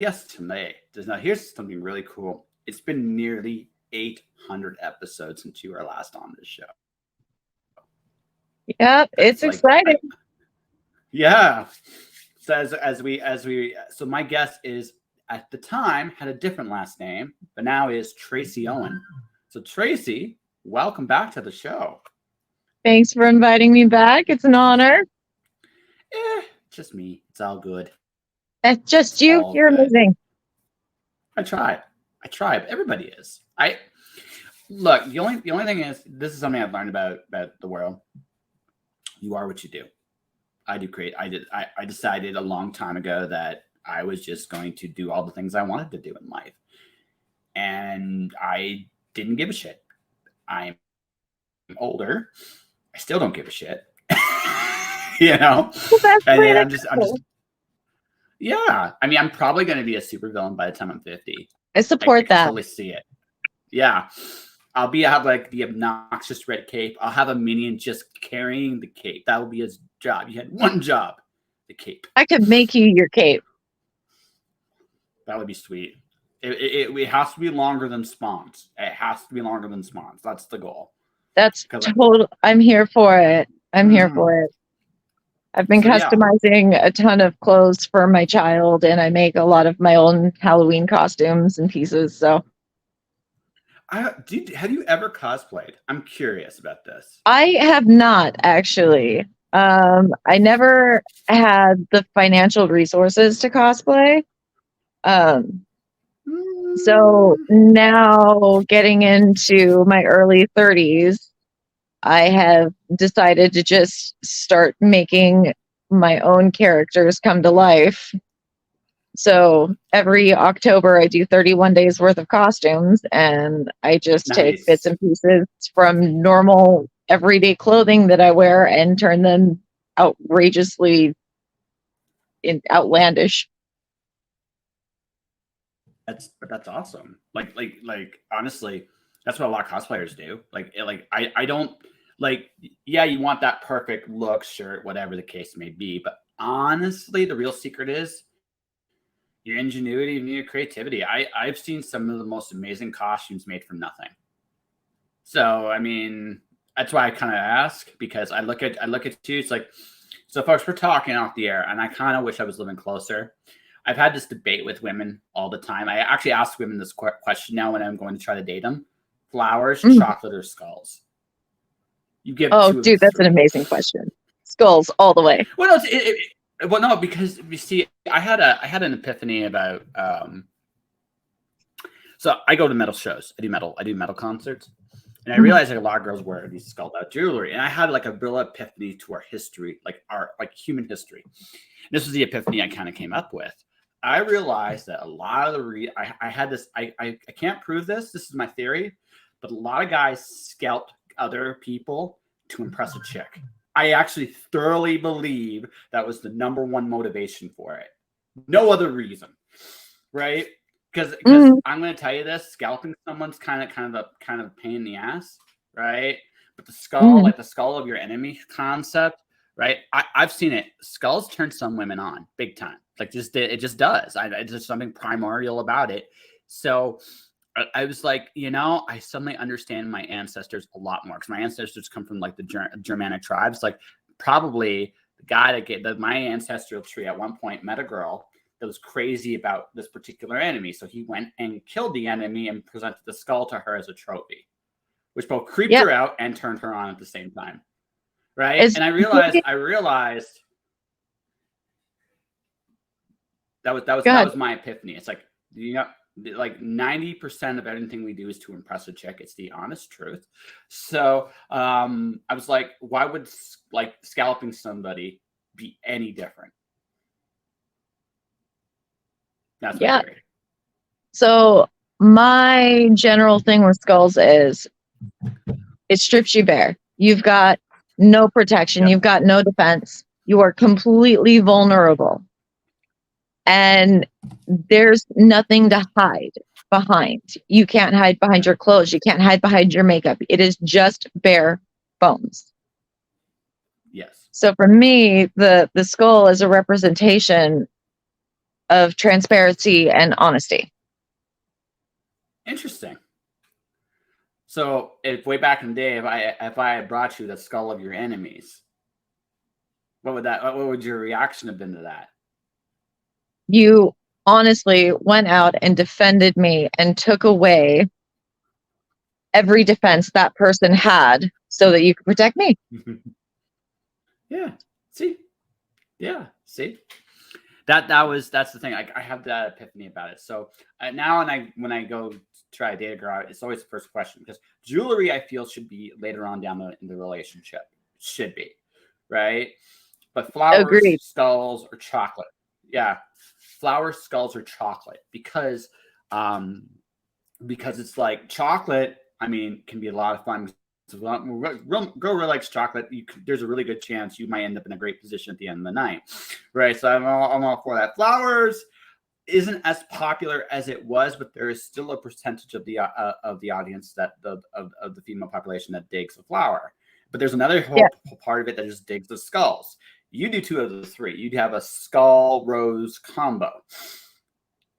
Yes, today. Now, here's something really cool. It's been nearly 800 episodes since you were last on this show. Yep, That's it's like, exciting. yeah. So so my guess is at the time had a different last name, but now is Traci Owen. So Traci, welcome back to the show. Thanks for inviting me back. It's an honor. Just me. It's all good. That's It's just you. all You're good. amazing. I try. I try. But everybody is. I look. The only thing is, this is something I've learned about the world. You are what you do. I do create. I decided a long time ago that I was just going to do all the things I wanted to do in life, and I didn't give a shit. I'm older. I still don't give a shit. you know, Well, that's the and way then to I'm just go. yeah. I mean, I'm probably going to be a supervillain by the time I'm 50. I I support can that. totally see it. Yeah. Have like the obnoxious red cape. I'll have a minion just carrying the cape. That will be his job. You had one job, the cape. I could make you your cape. That would be sweet. It has to be longer than spawns. It has to be longer than spawns. That's the goal. That's Cause total. I'm here for it. I'm here for it. I've been so yeah, customizing a ton of clothes for my child, and I make a lot of my own Halloween costumes and pieces. So have you ever cosplayed? I'm curious about this. I have not actually. I never had the financial resources to cosplay. Um, so Mm, now getting into my early 30s, I have decided to just start making my own characters come to life. So every October, I do 31 days worth of costumes, and I just take bits nice. and pieces from normal everyday clothing that I wear and turn them outrageously outlandish. That's awesome. Like honestly, that's what a lot of cosplayers do. I don't like yeah, you want that perfect look, shirt, whatever the case may be, but honestly, the real secret is your ingenuity and your creativity. I've seen some of the most amazing costumes made from nothing. So I mean, that's why I kind of ask because I look at you. It's like, so folks, we're talking off the air, and I kind of wish I was living closer. I've had this debate with women all the time. I actually ask women this question now when I'm going to try to date them: flowers, Mm. chocolate, or skulls. You give Oh, two of the dude, that's an three. amazing question. Skulls all the way. Well, no, well, no, because you see, I had an epiphany about. So I go to metal shows. I do metal concerts. And I Mhm. realized like a lot of girls wear these skulled out jewelry. And I had like a real epiphany to our history, like our like human history. And this was the epiphany I kind of came up with. I realized that a lot of I had this, I can't prove this. This is my theory, but a lot of guys scalp other people to impress a chick. I actually thoroughly believe that was the number one motivation for it. No other reason, right? Because Mm. I'm going to tell you this: scalping someone's kind of a pain in the ass, right? But the skull, Mm. like the skull of your enemy concept, right? I've seen it. Skulls turn some women on big time. Like just it just does. It's just something primordial about it. So I was like, I suddenly understand my ancestors a lot more because my ancestors come from like the Germanic tribes. Like probably the guy that my ancestral tree at one point met a girl that was crazy about this particular enemy. So he went and killed the enemy and presented the skull to her as a trophy, which both creeped Yep. her out and turned her on at the same time. Right. As And big. I realized Go that ahead. was my epiphany. It's like, like 90% of everything we do is to impress a chick. It's the honest truth. So I was like, why would like scalping somebody be any different? That's my Yeah. theory. So my general thing with skulls is it strips you bare. You've got no protection. Yep. You've got no defense. You are completely vulnerable. And there's nothing to hide behind. You can't hide behind your clothes. You can't hide behind your makeup. It is just bare bones. Yes. So for me, the skull is a representation of transparency and honesty. Interesting. So if way back in the day, if I had brought you the skull of your enemies, what would your reaction have been to that? You honestly went out and defended me and took away every defense that person had so that you could protect me. Yeah. See? Yeah. See? That's the thing. I have that epiphany about it. So now, when I go try a date a girl, it's always the first question, because jewelry, I feel, should be later on down in the relationship. Should be, right? But flowers, Agreed. skulls, or chocolate. Yeah, flowers, skulls, or chocolate, because it's like chocolate. I mean, can be a lot of fun. So girl really likes chocolate. There's a really good chance you might end up in a great position at the end of the night, right? So I'm all for that. Flowers isn't as popular as it was, but there is still a percentage of the audience of the female population that digs the flower. But there's another whole part of it that just digs the skulls. You do two of the three. You'd have a skull rose combo,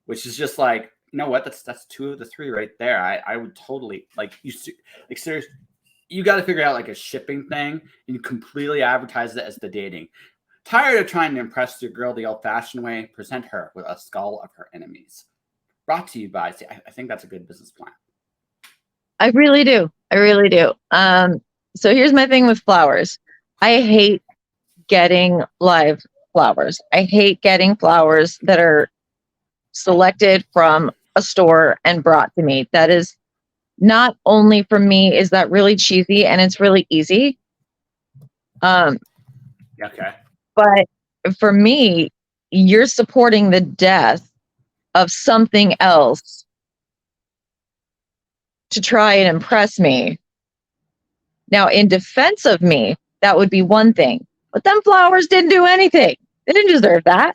which is just like, you know what? That's two of the three right there. I would totally seriously. You got to figure out like a shipping thing and completely advertise it as the dating. Tired of trying to impress your girl the old-fashioned way? Present her with a skull of her enemies. Brought to you by. See, I think that's a good business plan. I really do. I really do. So here's my thing with flowers. I hate getting live flowers. I hate getting flowers that are selected from a store and brought to me. That is not only for me, is that really cheesy and it's really easy. Okay. But for me, you're supporting the death of something else to try and impress me. Now, in defense of me, that would be one thing. But them flowers didn't do anything. They didn't deserve that.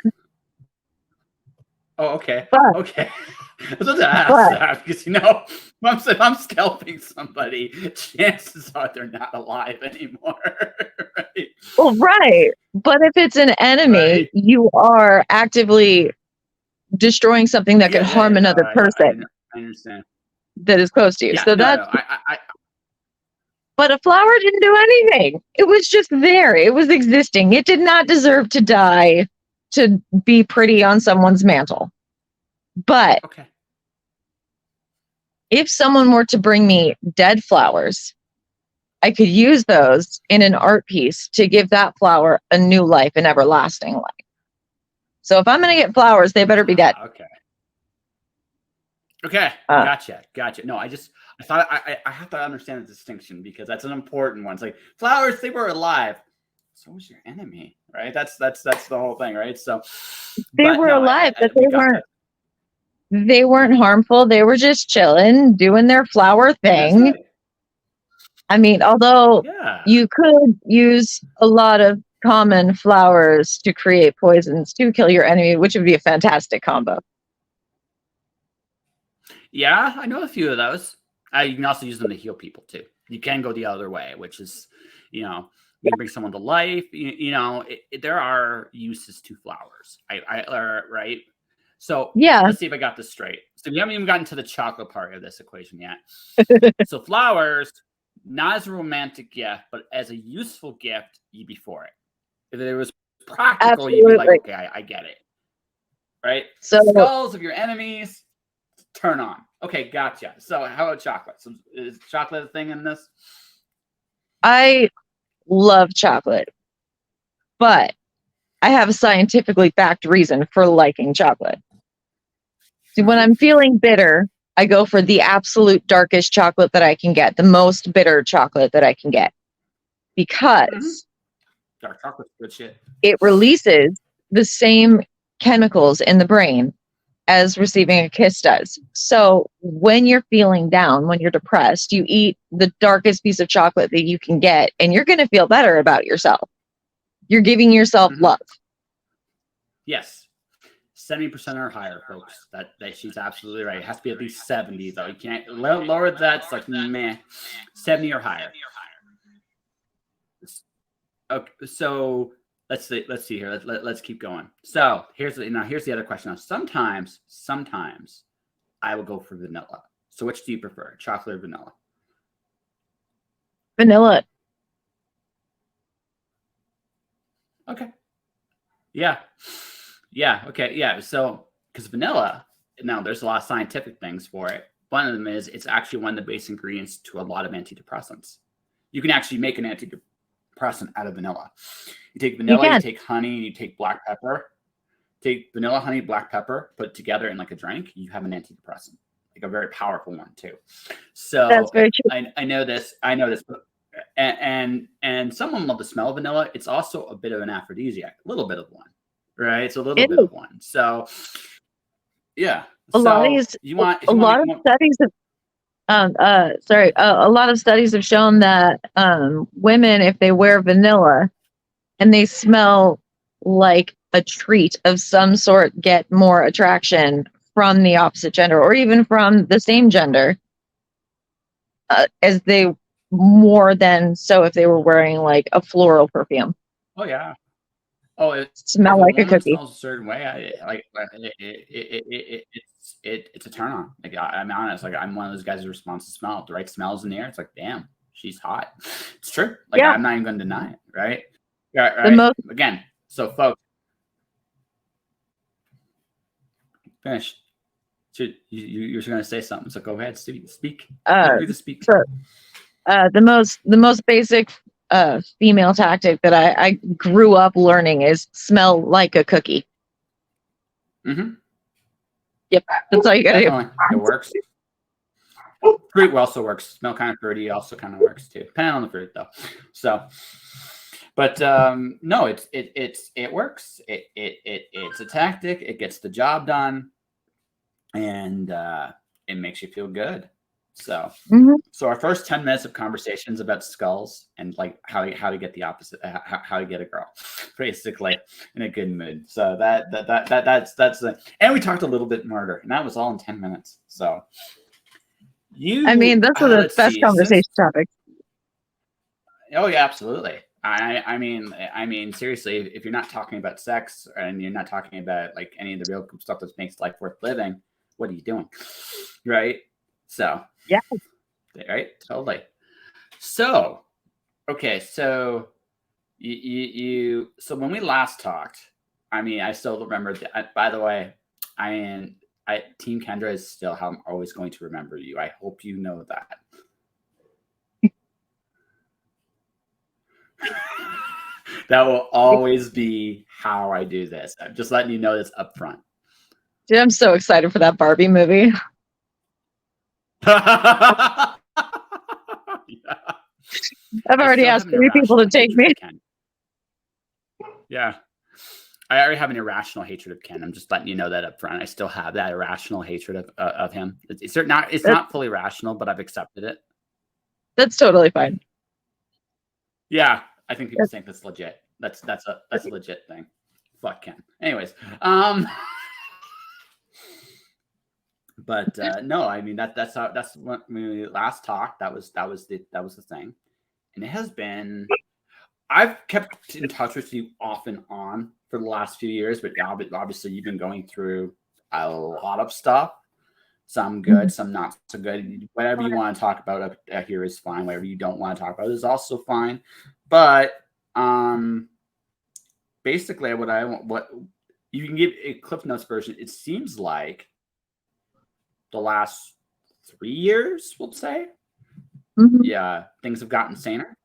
Oh, okay. But, okay. I was about to ask that because, if I'm scalping somebody, chances are they're not alive anymore. Right? Well, right. But if it's an enemy, you are actively destroying something that could harm another person. I understand. That is close to you. Yeah, So but a flower didn't do anything. It was just there. It was existing. It did not deserve to die to be pretty on someone's mantle. But if someone were to bring me dead flowers, I could use those in an art piece to give that flower a new life, an everlasting life. So if I'm going to get flowers, they better be dead. Okay. Gotcha. No, I thought I have to understand the distinction, because that's an important one. It's like flowers, they were alive. So was your enemy, right? That's the whole thing, right? So they were alive, but they weren't harmful. They were just chilling, doing their flower thing. Right. I mean, although you could use a lot of common flowers to create poisons to kill your enemy, which would be a fantastic combo. Yeah, I know a few of those. You can also use them to heal people too. You can go the other way, which is, you can bring someone to life. There are uses to flowers. Right. So let's see if I got this straight. So we haven't even gotten to the chocolate part of this equation yet. So flowers, not as a romantic gift, but as a useful gift, you'd be for it. If it was practical, you'd be like, okay, I get it. Right? So skulls of your enemies, turn on. Okay, gotcha. So how about chocolate? So is chocolate a thing in this? I love chocolate, but I have a scientifically backed reason for liking chocolate. See, when I'm feeling bitter, I go for the absolute darkest chocolate that I can get, the most bitter chocolate that I can get, because dark chocolate's good shit. It releases the same chemicals in the brain as receiving a kiss does. So when you're feeling down, when you're depressed, you eat the darkest piece of chocolate that you can get, and you're going to feel better about yourself. You're giving yourself love. Yes. 70% or higher, folks. That she's absolutely right. It has to be at least 70, though. You can't lower that. It's like, meh. 70 or higher. Okay, so let's see here. Let's keep going. So here's the other question. Now, sometimes I will go for vanilla. So which do you prefer, chocolate or vanilla? Vanilla. Okay. Yeah. Yeah. Okay. Yeah. So because vanilla, now there's a lot of scientific things for it. One of them is it's actually one of the base ingredients to a lot of antidepressants. You can actually make an antidepressant out of vanilla. You take vanilla, you take honey, and you take black pepper. Take vanilla, honey, black pepper, put it together in like a drink. You have an antidepressant, like a very powerful one too. So that's very true. I know this. And someone love the smell of vanilla. It's also a bit of an aphrodisiac, a little bit of one, right? It's a little bit of one. So yeah. A lot of studies have shown that women, if they wear vanilla and they smell like a treat of some sort, get more attraction from the opposite gender or even from the same gender as they more than so if they were wearing like a floral perfume. Oh yeah. Oh, it smell like a cookie. Smells a certain way. It's a turn on. Like I'm honest. Like I'm one of those guys who responds to smell. If the right smells in the air, it's like, damn, she's hot. It's true. Like I'm not even going to deny it. Right. Yeah. Right. Again. So folks, finish. You're going to say something. So go ahead. Speak. Speak. Sure. The most basic female tactic that I grew up learning is smell like a cookie. Mm-hmm. Yep, that's all you gotta do. It works. Fruit also works. Smell kind of fruity also kind of works too, depending on the fruit though. So, but no, it works. It's a tactic. It gets the job done, and it makes you feel good. So, so our first 10 minutes of conversations about skulls and like how to get the opposite, how to get a girl, basically in a good mood. So that's and we talked a little bit murder, and that was all in 10 minutes. So I mean, that's the best conversation topic. Oh yeah, absolutely. I mean, seriously, if you're not talking about sex and you're not talking about like any of the real stuff that makes life worth living, what are you doing, right? So. Yeah. Right. Totally. So, okay. So you so when we last talked, I mean, I still remember by the way, Team Kendra is still how I'm always going to remember you. I hope you know that. That will always be how I do this. I'm just letting you know this up front. Dude, I'm so excited for that Barbie movie. Yeah. I've already asked 3 people to take me. Yeah. I already have an irrational hatred of Ken. I'm just letting you know that up front. I still have that irrational hatred of him. It's not fully rational, but I've accepted it. That's totally fine. Yeah. I think people think that's legit. That's a legit thing. Fuck Ken. Anyways, but no, I mean that's when we last talked. That was the thing, and it has been. I've kept in touch with you off and on for the last few years, but obviously you've been going through a lot of stuff. Some good, some not so good. Whatever you want to talk about up here is fine. Whatever you don't want to talk about is also fine. But basically, what you can give a Cliff Notes version. It seems like the last 3 years, we'll say, yeah, things have gotten saner.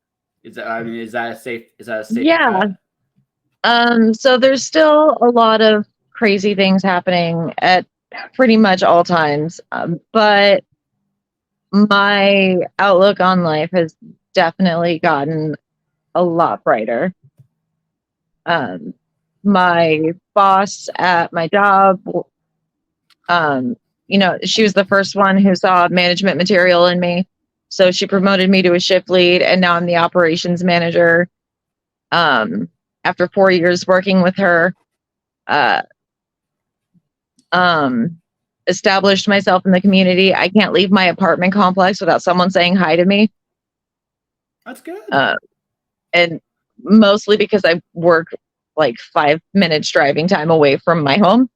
Is that a safe? Yeah. So there's still a lot of crazy things happening at pretty much all times, but my outlook on life has definitely gotten a lot brighter. My boss at my job, she was the first one who saw management material in me. So she promoted me to a shift lead, and now I'm the operations manager. After 4 years working with her, established myself in the community. I can't leave my apartment complex without someone saying hi to me. That's good. And mostly because I work like 5 minutes driving time away from my home.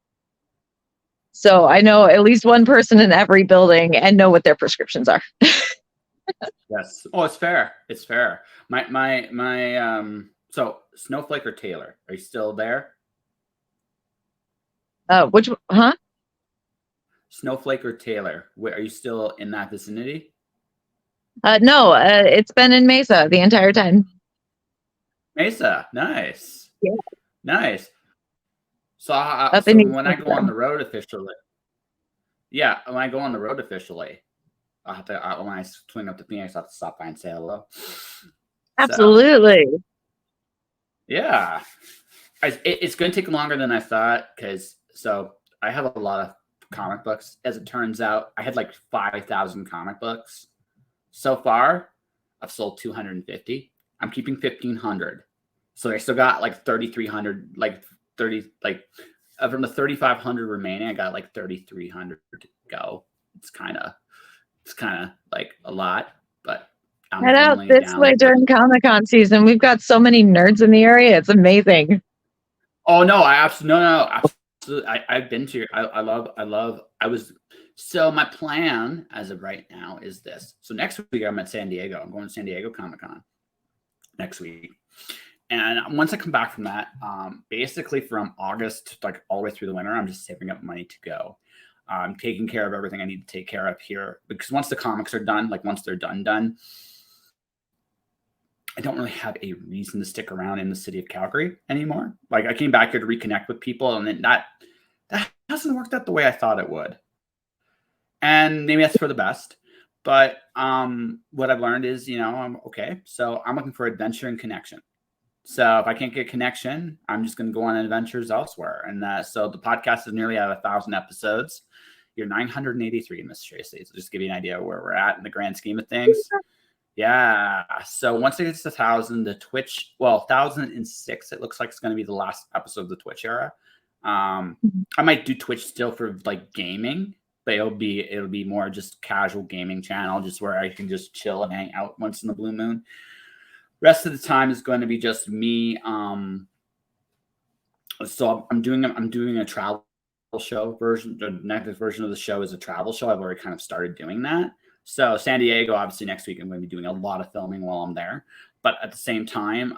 So I know at least one person in every building and know what their prescriptions are. Yes. Oh, it's fair. It's fair. So Snowflake or Taylor, are you still there? Huh? Snowflake or Taylor, are you still in that vicinity? No, it's been in Mesa the entire time. Mesa, nice. Yeah. Nice. So, Up in when I go on the road officially, when I go on the road officially, I'll have to, when I swing up to Phoenix, I'll have to stop by and say hello. Absolutely. So, yeah. It's going to take longer than I thought so I have a lot of comic books. As it turns out, I had like 5,000 comic books. So far, I've sold 250. I'm keeping 1,500. So I still got like 3,300, from the 3,500 remaining, I got like 3,300 to go. It's kind of like a lot, but I'm head out definitely this down way during Comic-Con season. We've got so many nerds in the area. It's amazing. Oh no, absolutely. I've been to so my plan as of right now is this. So next week I'm at San Diego. I'm going to San Diego Comic-Con next week. And once I come back from that, basically from August, like all the way through the winter, I'm just saving up money to go. I'm taking care of everything I need to take care of here, because once the comics are done, like once they're done, I don't really have a reason to stick around in the city of Calgary anymore. Like I came back here to reconnect with people, and then that hasn't worked out the way I thought it would. And maybe that's for the best. But what I've learned is, I'm okay. So I'm looking for adventure and connection. So if I can't get connection, I'm just going to go on adventures elsewhere. And so the podcast is nearly at 1,000 episodes. You're 983 in this, Tracy. So just to give you an idea of where we're at in the grand scheme of things. Yeah. So once it gets to 1,000, the Twitch, 1,006, it looks like it's going to be the last episode of the Twitch era. I might do Twitch still for like gaming, but it'll be more just casual gaming channel, just where I can just chill and hang out once in the blue moon. Rest of the time is going to be just me. So I'm doing a travel show version. The next version of the show is a travel show. I've already kind of started doing that. So San Diego, obviously next week I'm going to be doing a lot of filming while I'm there. But at the same time,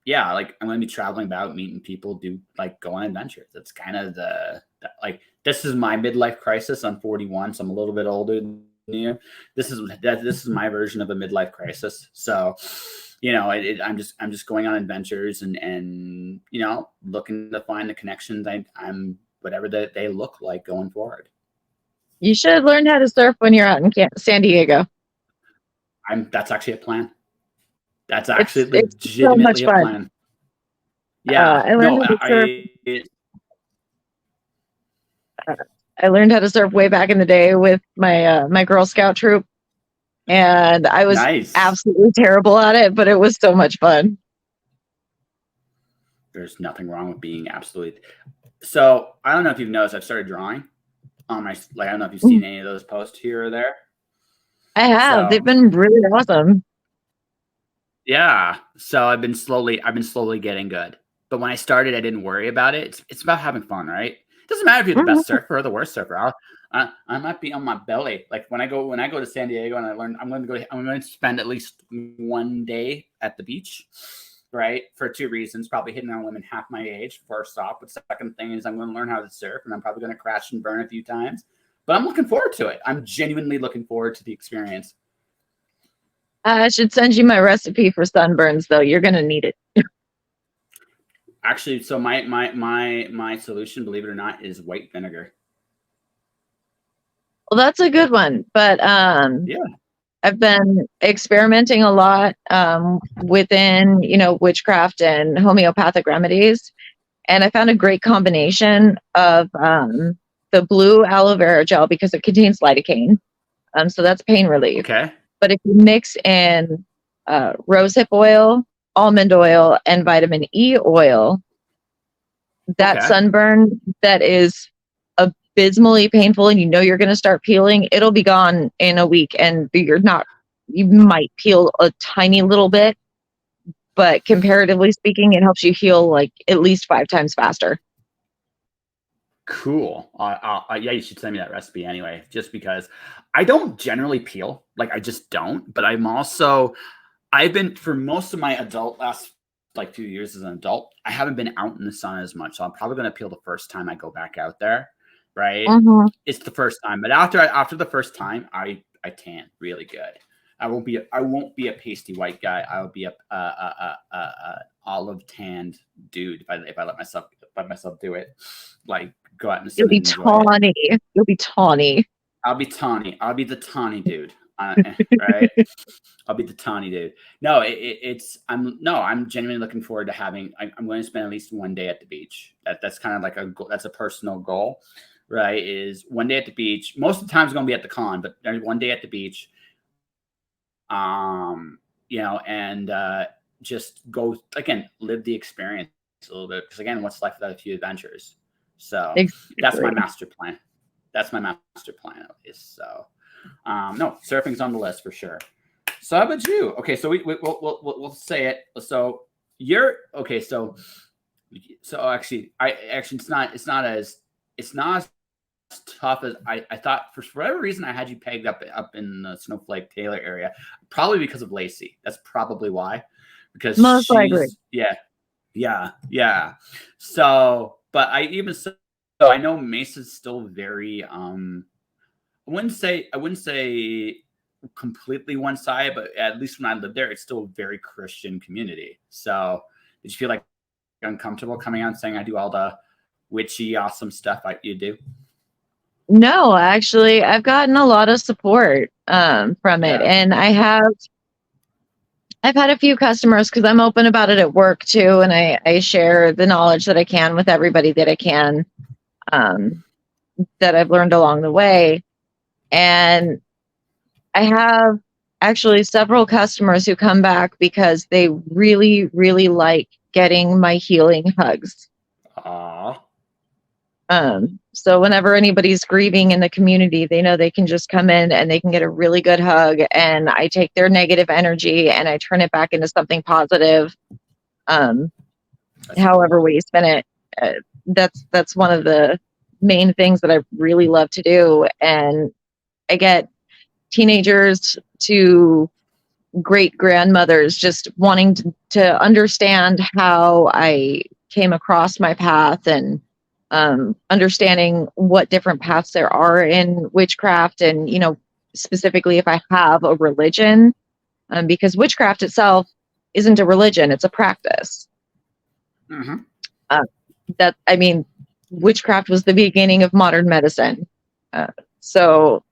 like I'm going to be traveling about, meeting people, go on adventures. That's kind of this is my midlife crisis. I'm 41, so I'm a little bit older than you. This is my version of a midlife crisis. So, I'm just going on adventures and looking to find the connections I'm whatever they look like going forward. You should learn how to surf when you're out in San Diego. That's actually a plan. That's actually legitimately so much a fun. plan. Yeah. I learned how to surf way back in the day with my Girl Scout troop, and I was absolutely terrible at it, but it was so much fun. There's nothing wrong with being absolutely. So I don't know if you've noticed, I've started drawing on my, I don't know if you've seen any of those posts here or there. I have. They've been really awesome. Yeah. So I've been slowly getting good. But when I started, I didn't worry about it. It's about having fun, right? It doesn't matter if you're the best surfer or the worst surfer. I might be on my belly. Like when I go to San Diego and I learn, I'm going to spend at least one day at the beach, right? For two reasons: probably hitting on women half my age, first off. But second thing is I'm going to learn how to surf, and I'm probably going to crash and burn a few times. But I'm looking forward to it. I'm genuinely looking forward to the experience. I should send you my recipe for sunburns, though. You're going to need it. Actually, so my solution, believe it or not, is white vinegar. Well, that's a good one. But I've been experimenting a lot within, witchcraft and homeopathic remedies. And I found a great combination of the blue aloe vera gel because it contains lidocaine. So that's pain relief. Okay. But if you mix in rosehip oil, almond oil, and vitamin E oil, that sunburn that is abysmally painful and you're going to start peeling, it'll be gone in a week, and you might peel a tiny little bit, but comparatively speaking, it helps you heal like at least 5 times faster. Cool. Yeah, you should send me that recipe anyway, just because I don't generally peel. Like, I just don't. But I've been, for most of my adult last like few years as an adult, I haven't been out in the sun as much. So I'm probably going to peel the first time I go back out there. Right. Mhm. It's the first time. But after the first time, I tan really good. I won't be a pasty white guy. I will be a olive tanned dude if I let myself do it. Like, go out in the You'll sun be and enjoy it. tawny. You'll be tawny. I'll be tawny. I'll be the tawny dude. Right? I'll be the tawny dude. No, I'm genuinely looking forward to I'm going to spend at least one day at the beach. That's kind of like that's a personal goal, right? Is one day at the beach. Most of the time it's going to be at the con, but there's one day at the beach. And just go again, live the experience a little bit. Because again, what's life without a few adventures? So that's my Exactly. master plan. That's my master plan, at least. So, no, surfing's on the list for sure. So, how about you? Okay, so we'll say it. So you're okay. So actually, it's not as tough as I thought. For whatever reason, I had you pegged up in the Snowflake Taylor area, probably because of Lacey. That's probably why, because Most likely. yeah. So, but so I know Mesa's still very I wouldn't say completely one side, but at least when I lived there, it's still a very Christian community. So, did you feel like uncomfortable coming out and saying I do all the witchy awesome stuff you do? No, actually, I've gotten a lot of support from it, Yeah. and I've had a few customers because I'm open about it at work too, and I share the knowledge that I can with everybody that I can, um, that I've learned along the way. And I have actually several customers who come back because they really, really like getting my healing hugs. Aw. So whenever anybody's grieving in the community, they know they can just come in and they can get a really good hug, and I take their negative energy and I turn it back into something positive. Um, That's However cool. way you spin it, that's one of the main things that I really love to do. And I get teenagers to great grandmothers just wanting to understand how I came across my path, and understanding what different paths there are in witchcraft, and specifically if I have a religion, because witchcraft itself isn't a religion, it's a practice. Mm-hmm. uh, that I mean, witchcraft was the beginning of modern medicine. So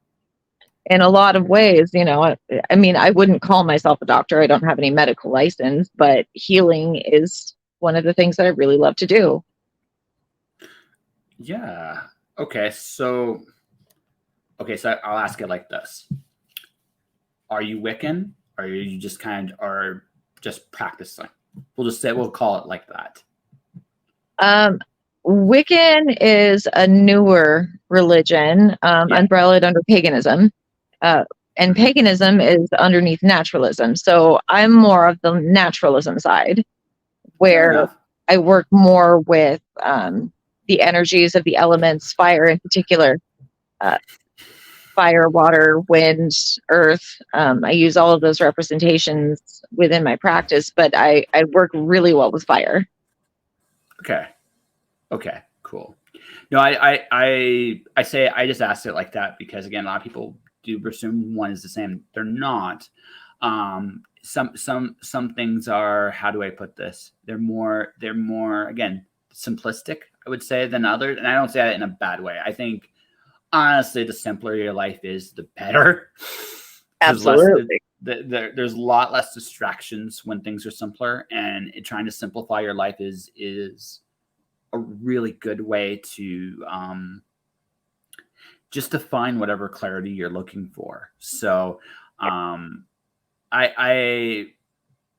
in a lot of ways, I mean, I wouldn't call myself a doctor. I don't have any medical license, but healing is one of the things that I really love to do. Yeah. Okay, so I'll ask it like this: Are you Wiccan? Or are you just just practicing? We'll call it like that. Um, Wiccan is a newer religion, Yeah. umbrellaed under paganism. Uh, and Mm-hmm. paganism is underneath naturalism. So I'm more of the naturalism side, Fair where enough. I work more with the energies of the elements, fire in particular, uh, fire, water, wind, earth. I use all of those representations within my practice, but I work really well with fire. Okay. Okay. Cool. No, I say I just asked it like that because again, a lot of people do presume one is the same. They're not. Some things are, how do I put this? They're more again simplistic, I would say, than others, and I don't say that in a bad way. I think honestly, the simpler your life is, the better. Because Absolutely. there's a lot less distractions when things are simpler, and trying to simplify your life is a really good way to just to find whatever clarity you're looking for. So, I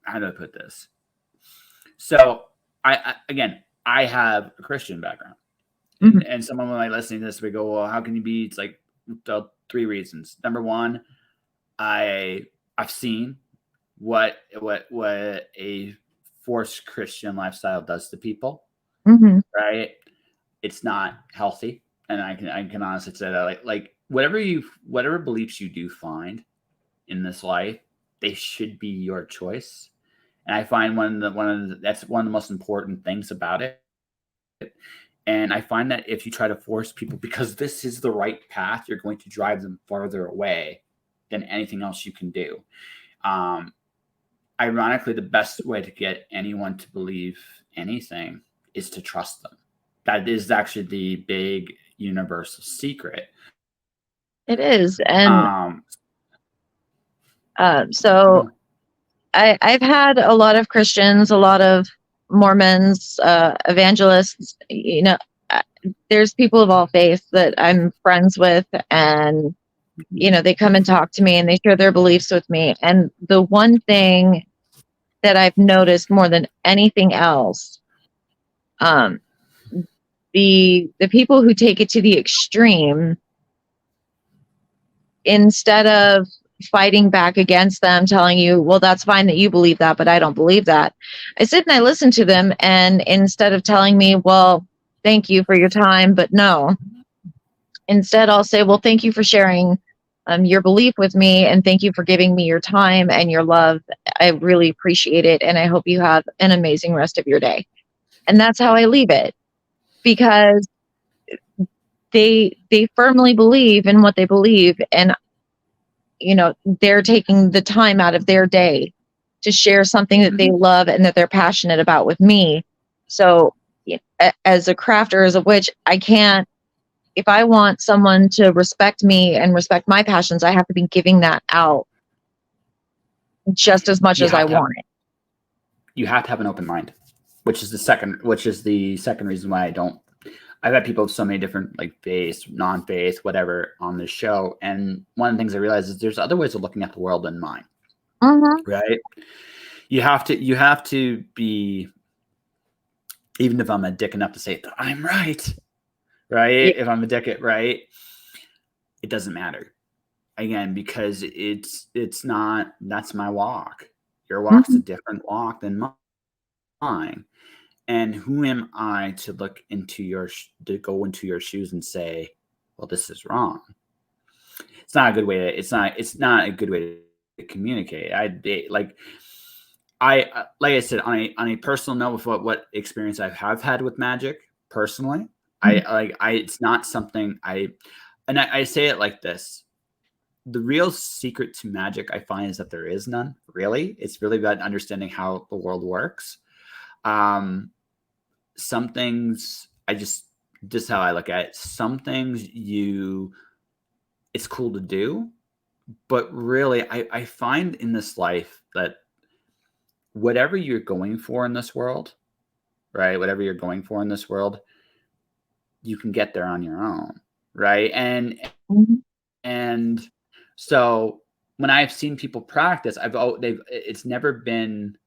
how do I put this? So, again, I have a Christian background, Mhm. and someone might listening to this we go, well, how can you be? It's like the three reasons. Number one, I've seen what a forced Christian lifestyle does to people, Mm-hmm. right? It's not healthy, and I can honestly say that like whatever beliefs you do find in this life, they should be your choice. And I find that's one of the most important things about it. And I find that if you try to force people because this is the right path, you're going to drive them farther away than anything else you can do. Um, Ironically, the best way to get anyone to believe anything is to trust them. That is actually the big universal secret. It is. And Um, so I've had a lot of Christians, a lot of Mormons, evangelists, there's people of all faiths that I'm friends with, and they come and talk to me and they share their beliefs with me. And the one thing that I've noticed more than anything else, the people who take it to the extreme, instead of fighting back against them, telling you, well, that's fine that you believe that, but I don't believe that, I sit and I listen to them, and instead of telling me, well, thank you for your time, but no, instead I'll say, well, thank you for sharing your belief with me, and thank you for giving me your time and your love. I really appreciate it, and I hope you have an amazing rest of your day. And that's how I leave it, because they firmly believe in what they believe, and they're taking the time out of their day to share something that they love and that they're passionate about with me. So as a crafter, as a witch, I can't, if I want someone to respect me and respect my passions, I have to be giving that out just as much as I want it. You have to have an open mind, which is the second reason why I don't. I've had people of so many different, like, faith, non-faith, whatever, on this show, and one of the things I realize is there's other ways of looking at the world than mine. Right? You have to be, even if I'm a dick enough to say I'm right, right? Yeah. If I'm a dick, right, it doesn't matter. Again, because it's not, that's my walk. Your walk's a different walk than mine. And who am I to go into your shoes and say, well, this is wrong? It's not a good way to, it's not a good way to communicate. Like I said, on a personal note, with what experience I have had with magic personally, it's not something I say it like this. The real secret to magic, I find, is that there is none, really. It's really about understanding how the world works. Some things, just how I look at it, some things it's cool to do, but really I find in this life that whatever you're going for in this world, right? Whatever you're going for in this world, you can get there on your own, right? And so when I've seen people practice, it's never been,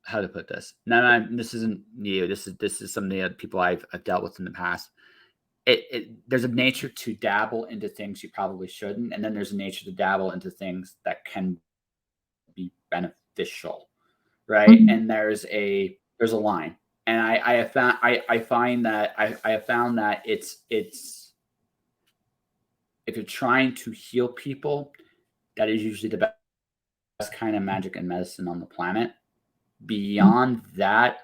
how to put this. No, this isn't new. This is something that people I've dealt with in the past. There's a nature to dabble into things you probably shouldn't, and then there's a nature to dabble into things that can be beneficial, right? And there's a line, and I have found that it's if you're trying to heal people, that is usually the best kind of magic and medicine on the planet. Beyond that,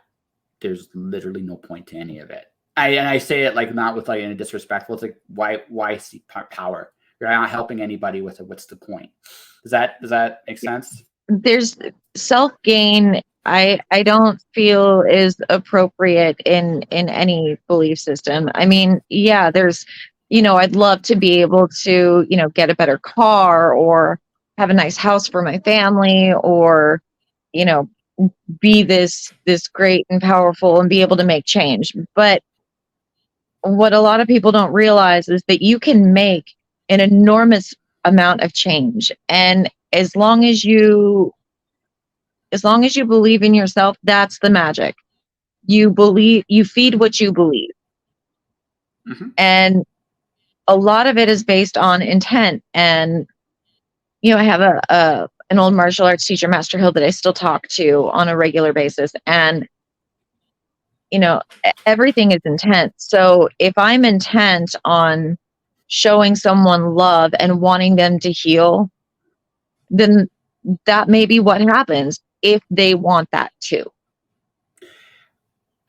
there's literally no point to any of it. I say it like not with like in a disrespectful. It's like why seek power? You're not helping anybody with it. What's the point? Does that make sense? There's self-gain. I don't feel is appropriate in any belief system. I mean, yeah, there's, I'd love to be able to, get a better car or have a nice house for my family, or, be this great and powerful and be able to make change. But what a lot of people don't realize is that you can make an enormous amount of change. And as long as you believe in yourself, that's the magic. You feed what you believe. And a lot of it is based on intent. And, I have an old martial arts teacher, Master Hill, that I still talk to on a regular basis. And, everything is intent. So if I'm intent on showing someone love and wanting them to heal, then that may be what happens if they want that too.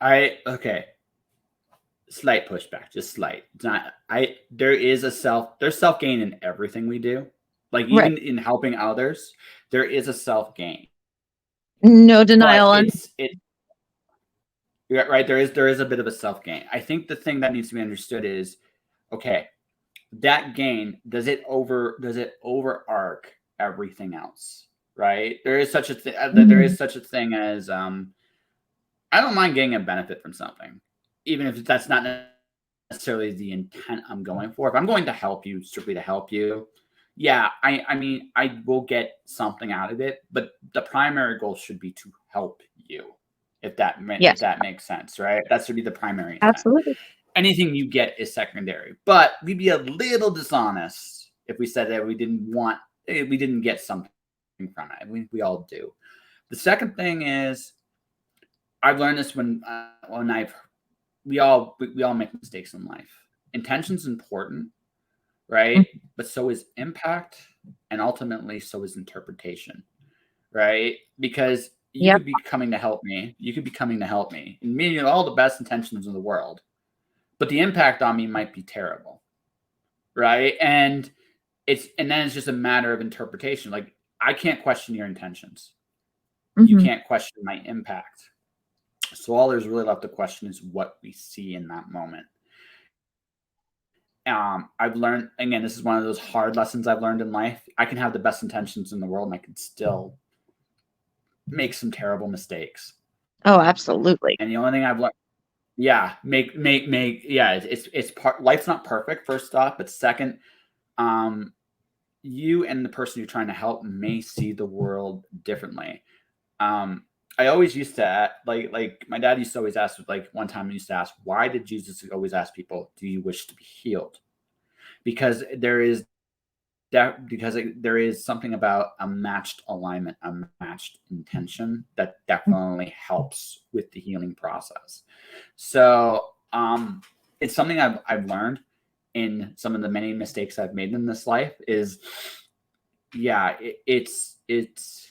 Okay. Slight pushback, just slight. It's not there's self gain in everything we do. Like Right. even in helping others, there is a self gain. No But denial. right, there is a bit of a self gain. I think the thing that needs to be understood is, okay, that gain, does it overarch everything else? Right? There is such a thing. There is such a thing as I don't mind getting a benefit from something, even if that's not necessarily the intent I'm going for. If I'm going to help you strictly to help you, yeah, I mean, I will get something out of it, but the primary goal should be to help you. If that Yes. makes sense, right? That should be the primary intent. Absolutely. Anything you get is secondary, but we'd be a little dishonest if we said that we didn't get something from it. We all do. The second thing is, I've learned this when we all make mistakes in life. Intention's important, right? But so is impact, and ultimately so is interpretation, right? Because you could be coming to help me. You could be coming to help me, and meaning all the best intentions in the world, but the impact on me might be terrible, right? And then it's just a matter of interpretation. Like, I can't question your intentions. You can't question my impact. So all there's really left to question is what we see in that moment. I've learned, again, this is one of those hard lessons I've learned in life. I can have the best intentions in the world and I can still make some terrible mistakes. Oh, absolutely. And the only thing I've learned, it's part, life's not perfect, first off, but second, you and the person you're trying to help may see the world differently. I always used to like my dad used to always ask, like one time he used to ask, why did Jesus always ask people, do you wish to be healed? Because there is something about a matched alignment, a matched intention that definitely helps with the healing process. So it's something I've learned in some of the many mistakes I've made in this life is, it's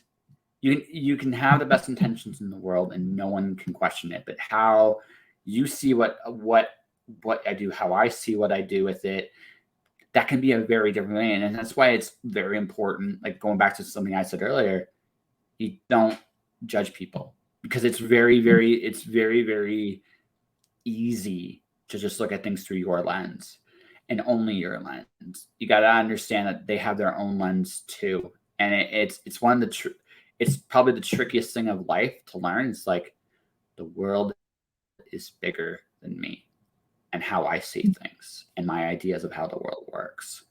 you can have the best intentions in the world and no one can question it, but how you see what I do, how I see what I do with it, that can be a very different way. And that's why it's very important, like going back to something I said earlier, you don't judge people, because it's very, very easy to just look at things through your lens and only your lens. You got to understand that they have their own lens too. And it's one of the it's probably the trickiest thing of life to learn. It's like, the world is bigger than me and how I see things and my ideas of how the world works,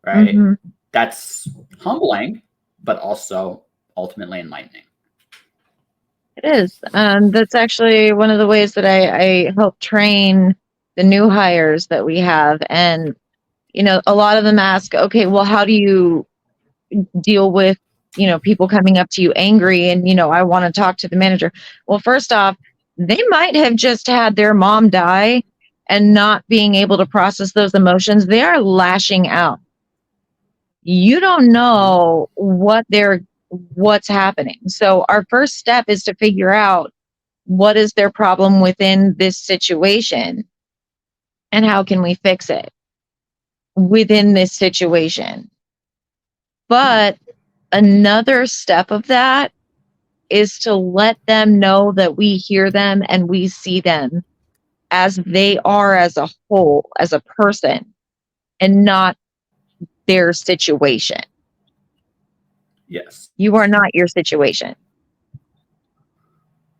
right? That's humbling, but also ultimately enlightening. It is. That's actually one of the ways that I help train the new hires that we have. And, a lot of them ask, okay, well, how do you deal with, people coming up to you angry and, I want to talk to the manager. Well, first off, they might have just had their mom die and not being able to process those emotions. They are lashing out. You don't know what's happening. So our first step is to figure out what is their problem within this situation and how can we fix it within this situation. But another step of that is to let them know that we hear them and we see them as they are, as a whole, as a person, and not their situation. Yes. You are not your situation.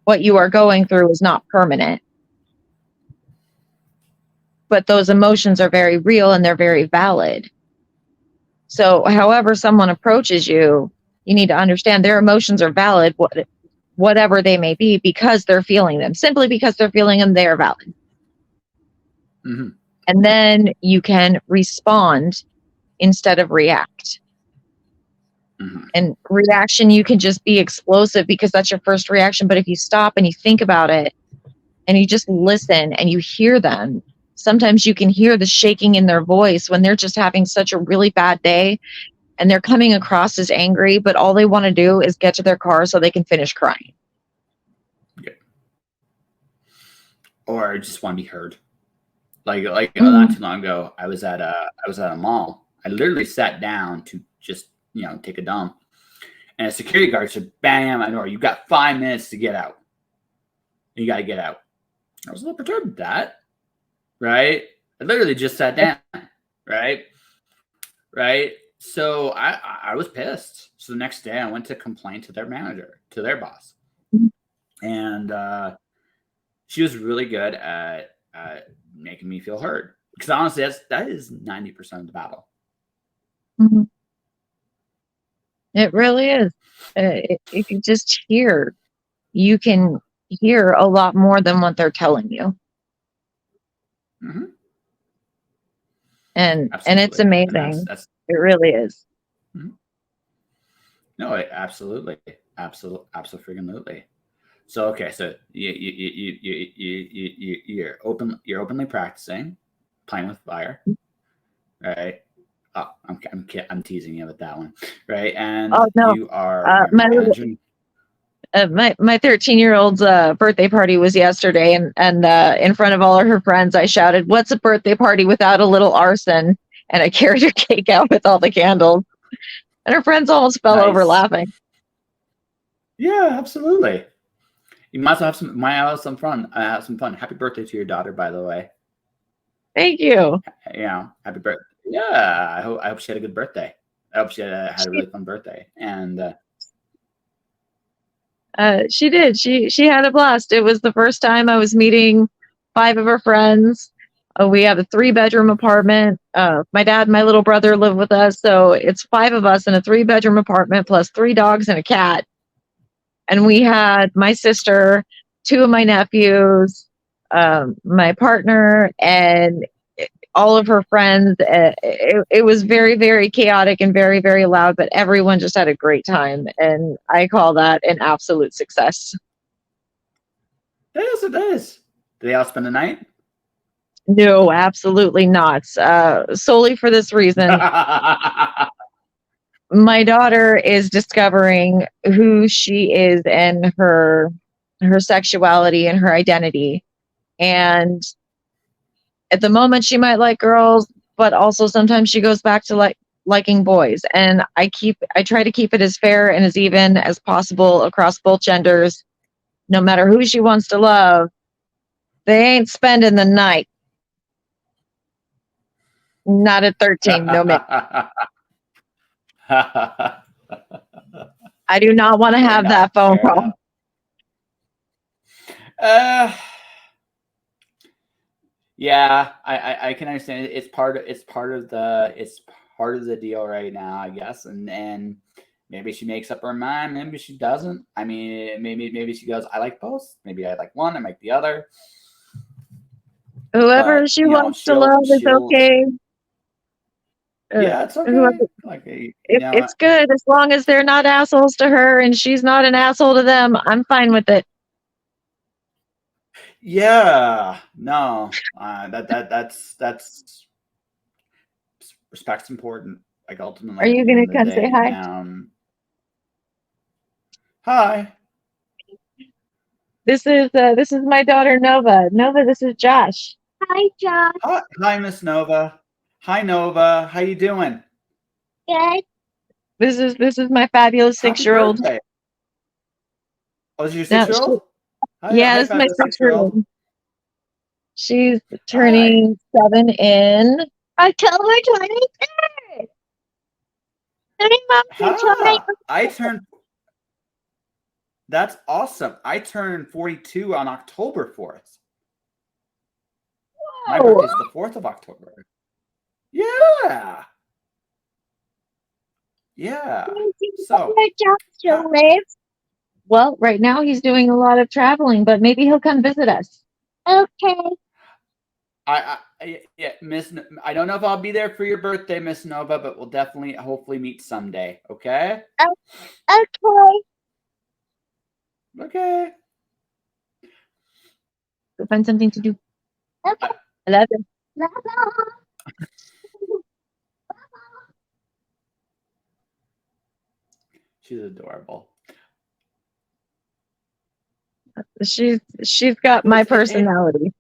What you are going through is not permanent. But those emotions are very real and they're very valid. So however someone approaches you, you need to understand their emotions are valid, whatever they may be, because they're feeling them. Simply because they're feeling them, they are valid. And then you can respond instead of react. Mhm. And reaction, you can just be explosive because that's your first reaction. But if you stop and you think about it and you just listen and you hear them, sometimes you can hear the shaking in their voice when they're just having such a really bad day and they're coming across as angry, but all they want to do is get to their car so they can finish crying. Yeah. Or just want to be heard. Like not Mhm. too long ago, I was at a mall. I literally sat down to just take a dump, and a security guard said, "Bam! I know you got 5 minutes to get out. You got to get out." I was a little perturbed with that, right? I literally just sat down, right? Right. So I was pissed. So the next day, I went to complain to their manager, to their boss, and she was really good at making me feel heard. Because honestly, that is 90% of the battle. Mhm. It really is. If you just hear, you can hear a lot more than what they're telling you. Mm-hmm. And it's Absolutely, and amazing. that's It really is. mhm. No, absolutely, absolutely. So okay, so you're openly practicing playing with fire, right? Oh, I'm teasing you with that one, right? And Oh no. you're My managing. my 13-year-old's birthday party was yesterday, and in front of all of her friends, I shouted, "What's a birthday party without a little arson?" And I carried her cake out with all the candles, and her friends almost fell over Nice. laughing. Yeah, absolutely. You might have some fun. Have some fun. Happy birthday to your daughter, by the way. Thank you. Happy birthday. Yeah, I hope she had a good birthday. I hope she had a She really fun birthday. And she did. She had a blast. It was the first time I was meeting 5 of her friends. We have a 3-bedroom apartment. My dad and my little brother live with us, so it's 5 of us in a 3-bedroom apartment plus 3 dogs and a cat. And we had my sister, 2 of my nephews, my partner, and all of her friends. It was very, very chaotic and very, very loud, but everyone just had a great time. And I call that an absolute success. it is. Did they all spend the night? No, absolutely not. Solely for this reason. My daughter is discovering who she is and her sexuality and her identity. And at the moment she might like girls, but also sometimes she goes back to liking boys. And I try to keep it as fair and as even as possible across both genders. No matter who she wants to love, they ain't spending the night. Not at 13, no man. I do not want to Fair have enough. that phone Fair call. enough. Uh, yeah, I can understand it. It's part of the deal right now, I guess. And maybe she makes up her mind. Maybe she doesn't. I mean, maybe she goes, I like both. Maybe I like one. I like the other. Whoever But she wants to love is she'll okay. yeah, it's Whoever, okay. Like you know, it's good as long as they're not assholes to her and she's not an asshole to them. I'm fine with it. yeah, no, that's respect's important. Like Are ultimately, at you the gonna end of the come say day. hi? Hi, This is my daughter Nova. Nova, this is Josh. Hi, Josh. hi, Miss Nova. Hi, Nova. How you doing? Good. This is my fabulous Happy 6-year-old. birthday. Oh, is your No, 6-year-old? yeah, Hi, this is my fabulous 6-year-old. 6-year-old. She's Hi. turning 7 in October 23rd. I turned. That's awesome. I turned 42 on October 4th. My birthday is the 4th of October. Yeah. Yeah. So, ha- Well, right now he's doing a lot of traveling, but maybe he'll come visit us. Okay. I Yeah, Miss. I don't know if I'll be there for your birthday, Miss Nova, but we'll definitely, hopefully, meet someday. Okay. Oh, okay. Okay. Go find something to do. I, I love you. she's adorable. She's got my It, personality.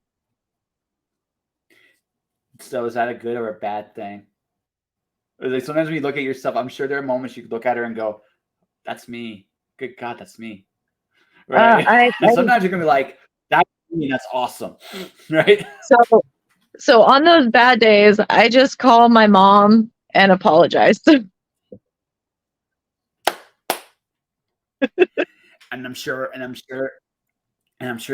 so is that a good or a bad thing? Like sometimes when you look at yourself, I'm sure there are moments you could look at her and go, "That's me. Good God, that's me." Right? I And sometimes you're gonna be like, "That's me. That's awesome." Right? so so on those bad days, I just call my mom and apologize. And I'm sure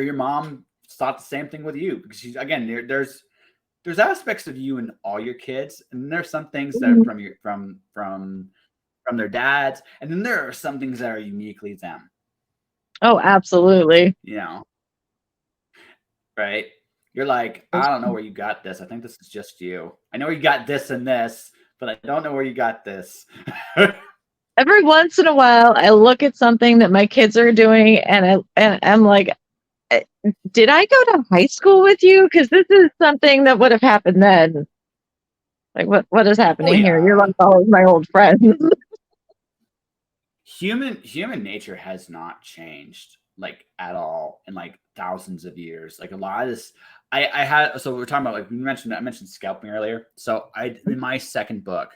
your mom thought the same thing with you because she's again there's aspects of you and all your kids, and there's some things that are from your from their dads, and then there are some things that are uniquely them. Oh, absolutely. You know, right? You're like, I don't know where you got this. I think this is just you. I know you got this and this, but I don't know where you got this. Every once in a while, I look at something that my kids are doing, and I'm like, did I go to high school with you? Because this is something that would have happened then. Like, what is Oh happening here? You're yeah. like all of my old friends. Human nature has not changed like at all in like thousands of years. Like a lot of this I had so we're talking about like I mentioned scalping earlier. So I in my second book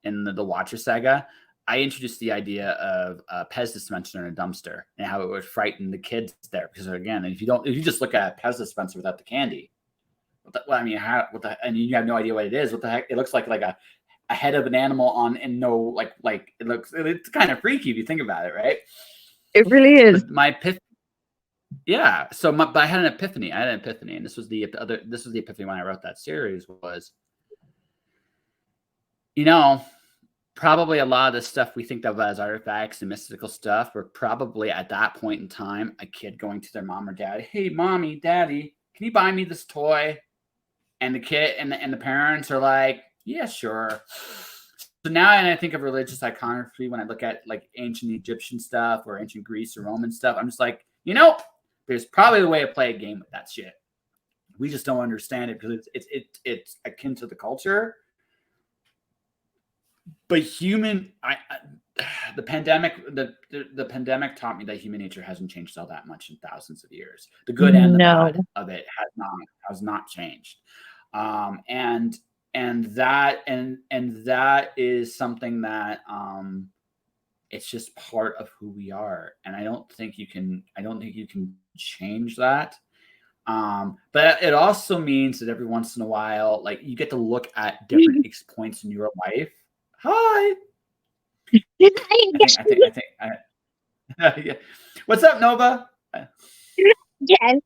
in the Watcher saga, I introduced the idea of a Pez dispenser in a dumpster and how it would frighten the kids there. Because again, if you just look at a Pez dispenser without the candy, I mean, and you have no idea what it is. What the heck? It looks like a head of an animal on and no like it's kind of freaky if you think about it, right? It really is. But my epiphany, yeah. But I had an epiphany. And this was the epiphany when I wrote that series was, you know, probably a lot of the stuff we think of as artifacts and mystical stuff were probably at that point in time a kid going to their mom or dad, hey, mommy, daddy, can you buy me this toy? And the kid and the parents are like, yeah, sure. So now, and I think of religious iconography when I look at like ancient Egyptian stuff or ancient Greece or Roman stuff, I'm just like, there's probably a way to play a game with that shit. We just don't understand it because it's akin to the culture. But the pandemic taught me that human nature hasn't changed all that much in thousands of years. The good and the No. bad of it has not changed. And that is something that it's just part of who we are, and I don't think you can change that. But it also means that every once in a while, like you get to look at different points in your life. Hi. Yeah. What's up, Nova? Yes.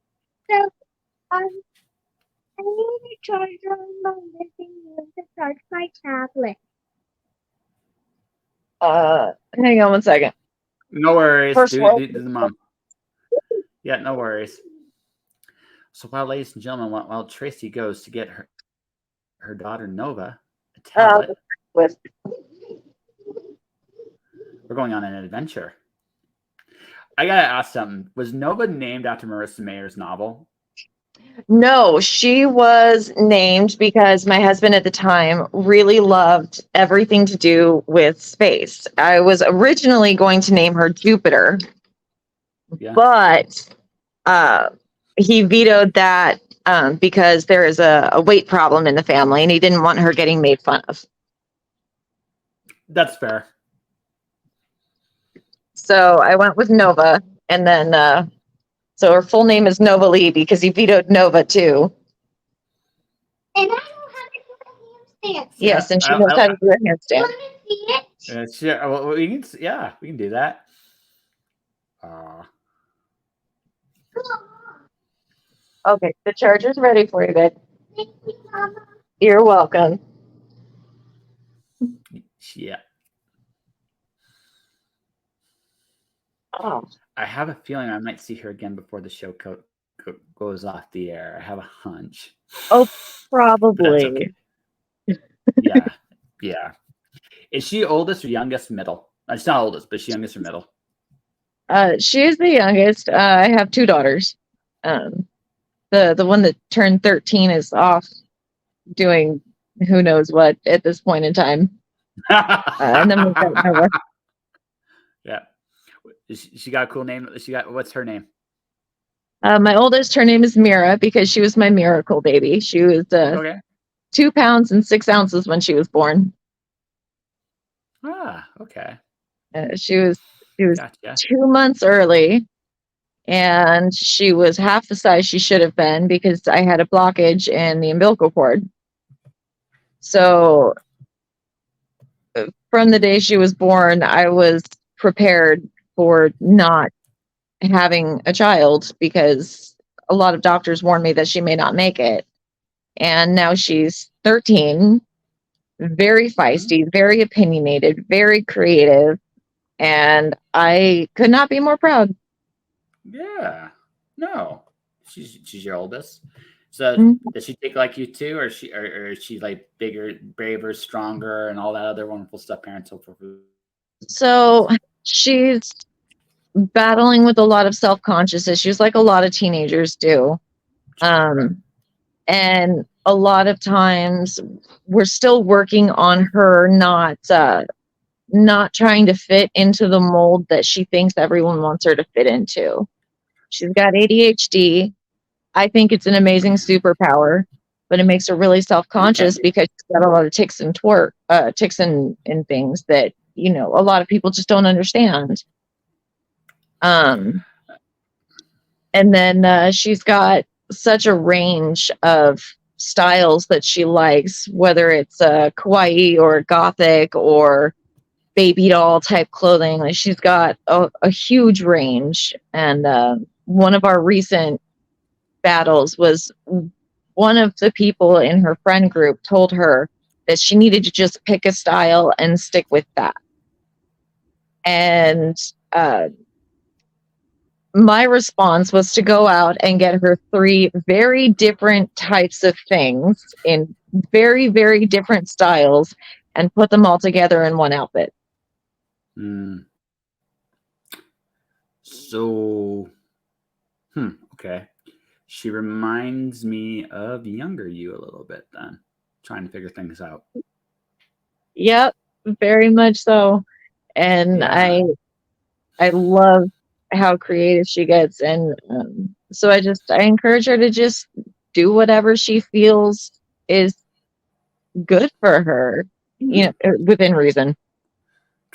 So, um, I need a charger on my living room to charge my tablet. Hang on one second. No worries. First world. Do the mom. Yeah, no worries. So ladies and gentlemen, while Traci goes to get her daughter Nova a tablet, With we're going on an adventure. I gotta ask something. Was Nova named after Marissa Mayer's novel? No, she was named because my husband at the time really loved everything to do with space. I was originally going to name her Jupiter, Yeah. but he vetoed that because there is a weight problem in the family and he didn't want her getting made fun of. That's fair. So I went with Nova, and then so her full name is Novalee because he vetoed Nova too. And I know how to do a handstand. Yes, and she knows how to do a handstand. Want to see it? Sure. Well, we can do that. Okay, the charger's ready for you, babe. Thank you, Mama. You're welcome. Yeah. Oh. I have a feeling I might see her again before the show goes off the air. I have a hunch, Oh, but that's okay. probably. Yeah, yeah. Is she oldest or youngest? Middle. She's not oldest, but she youngest or middle. She is the youngest. I have two daughters. Um, the one that turned 13 is off doing who knows what at this point in time. And then we've got my wife. Yeah. She got a cool name. What's her name? My oldest, her name is Mira because she was my miracle baby. She was Okay. 2 pounds and 6 ounces when she was born. Okay. She was Gotcha. 2 months early, and she was half the size she should have been because I had a blockage in the umbilical cord. So from the day she was born, I was prepared for not having a child because a lot of doctors warned me that she may not make it. And now she's 13, very feisty, very opinionated, very creative, and I could not be more proud. Yeah. No. She's your oldest. So Mm-hmm. does she take like you too, or is she like bigger, braver, stronger, and all that other wonderful stuff parents hope for? So she's battling with a lot of self-conscious issues like a lot of teenagers do. And a lot of times we're still working on her not trying to fit into the mold that she thinks everyone wants her to fit into. She's got ADHD. I think it's an amazing superpower, but it makes her really self-conscious because she's got a lot of ticks and things that, a lot of people just don't understand. And then she's got such a range of styles that she likes, whether it's kawaii or gothic or baby doll type clothing. Like, she's got a huge range. And one of our recent battles was one of the people in her friend group told her that she needed to just pick a style and stick with that. And my response was to go out and get her 3 very different types of things in very, very different styles and put them all together in one outfit. So, okay. She reminds me of younger you a little bit then, trying to figure things out. Yep, very much so. And Yeah. I love how creative she gets. And so I encourage her to just do whatever she feels is good for her, within reason.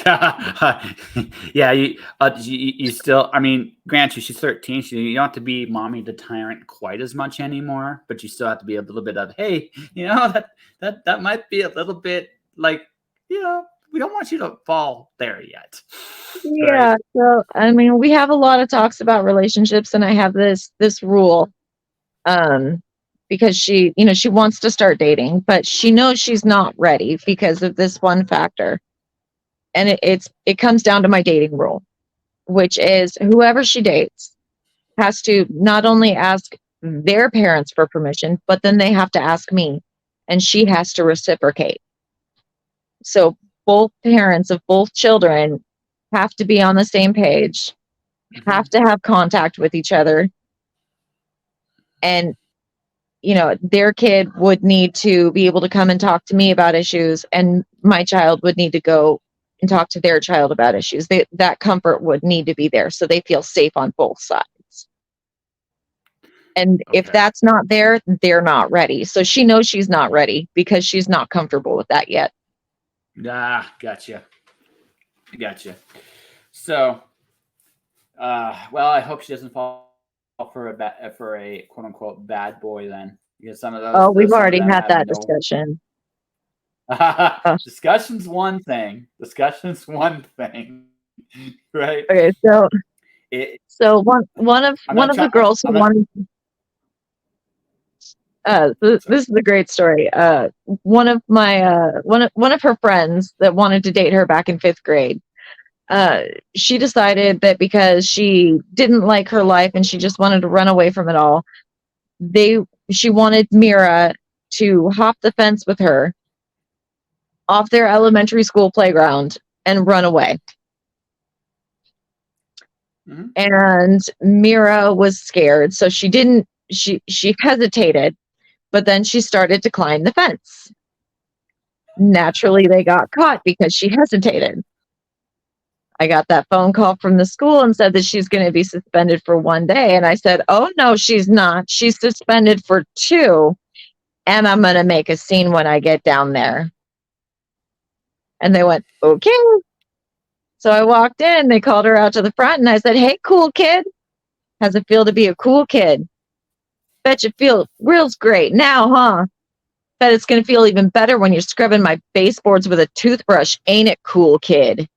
Yeah, you still. I mean, grant you, she's 13. You don't have to be mommy the tyrant quite as much anymore, but you still have to be a little bit of, hey, that might be a little bit like, we don't want you to fall there yet. Yeah. Right? So I mean, we have a lot of talks about relationships, and I have this rule, because she wants to start dating, but she knows she's not ready because of this one factor. And it comes down to my dating rule, which is whoever she dates has to not only ask their parents for permission, but then they have to ask me, and she has to reciprocate. So both parents of both children have to be on the same page, have to have contact with each other. And, their kid would need to be able to come and talk to me about issues, and my child would need to go and talk to their child about issues. That comfort would need to be there so they feel safe on both sides. And if that's not there, they're not ready. So she knows she's not ready because she's not comfortable with that yet. Gotcha. So, well, I hope she doesn't fall for a quote unquote bad boy then, because some of those. Oh, we've already had that discussion. Discussion's one thing. Right? Okay, so one of the girls who wanted. This is a great story. One of her friends that wanted to date her back in 5th grade. she decided that because she didn't like her life and she just wanted to run away from it all, she wanted Mira to hop the fence with her off their elementary school playground and run away. Mm-hmm. And Mira was scared, so she didn't. She hesitated, but then she started to climb the fence. Naturally, they got caught because she hesitated. I got that phone call from the school and said that she's going to be suspended for 1 day. And I said, oh, no, she's not. She's suspended for 2. And I'm going to make a scene when I get down there. And they went, okay. So I walked in, they called her out to the front, and I said, hey, cool kid. How's it feel to be a cool kid? Bet you feel real great now, huh? Bet it's going to feel even better when you're scrubbing my baseboards with a toothbrush. Ain't it cool, kid?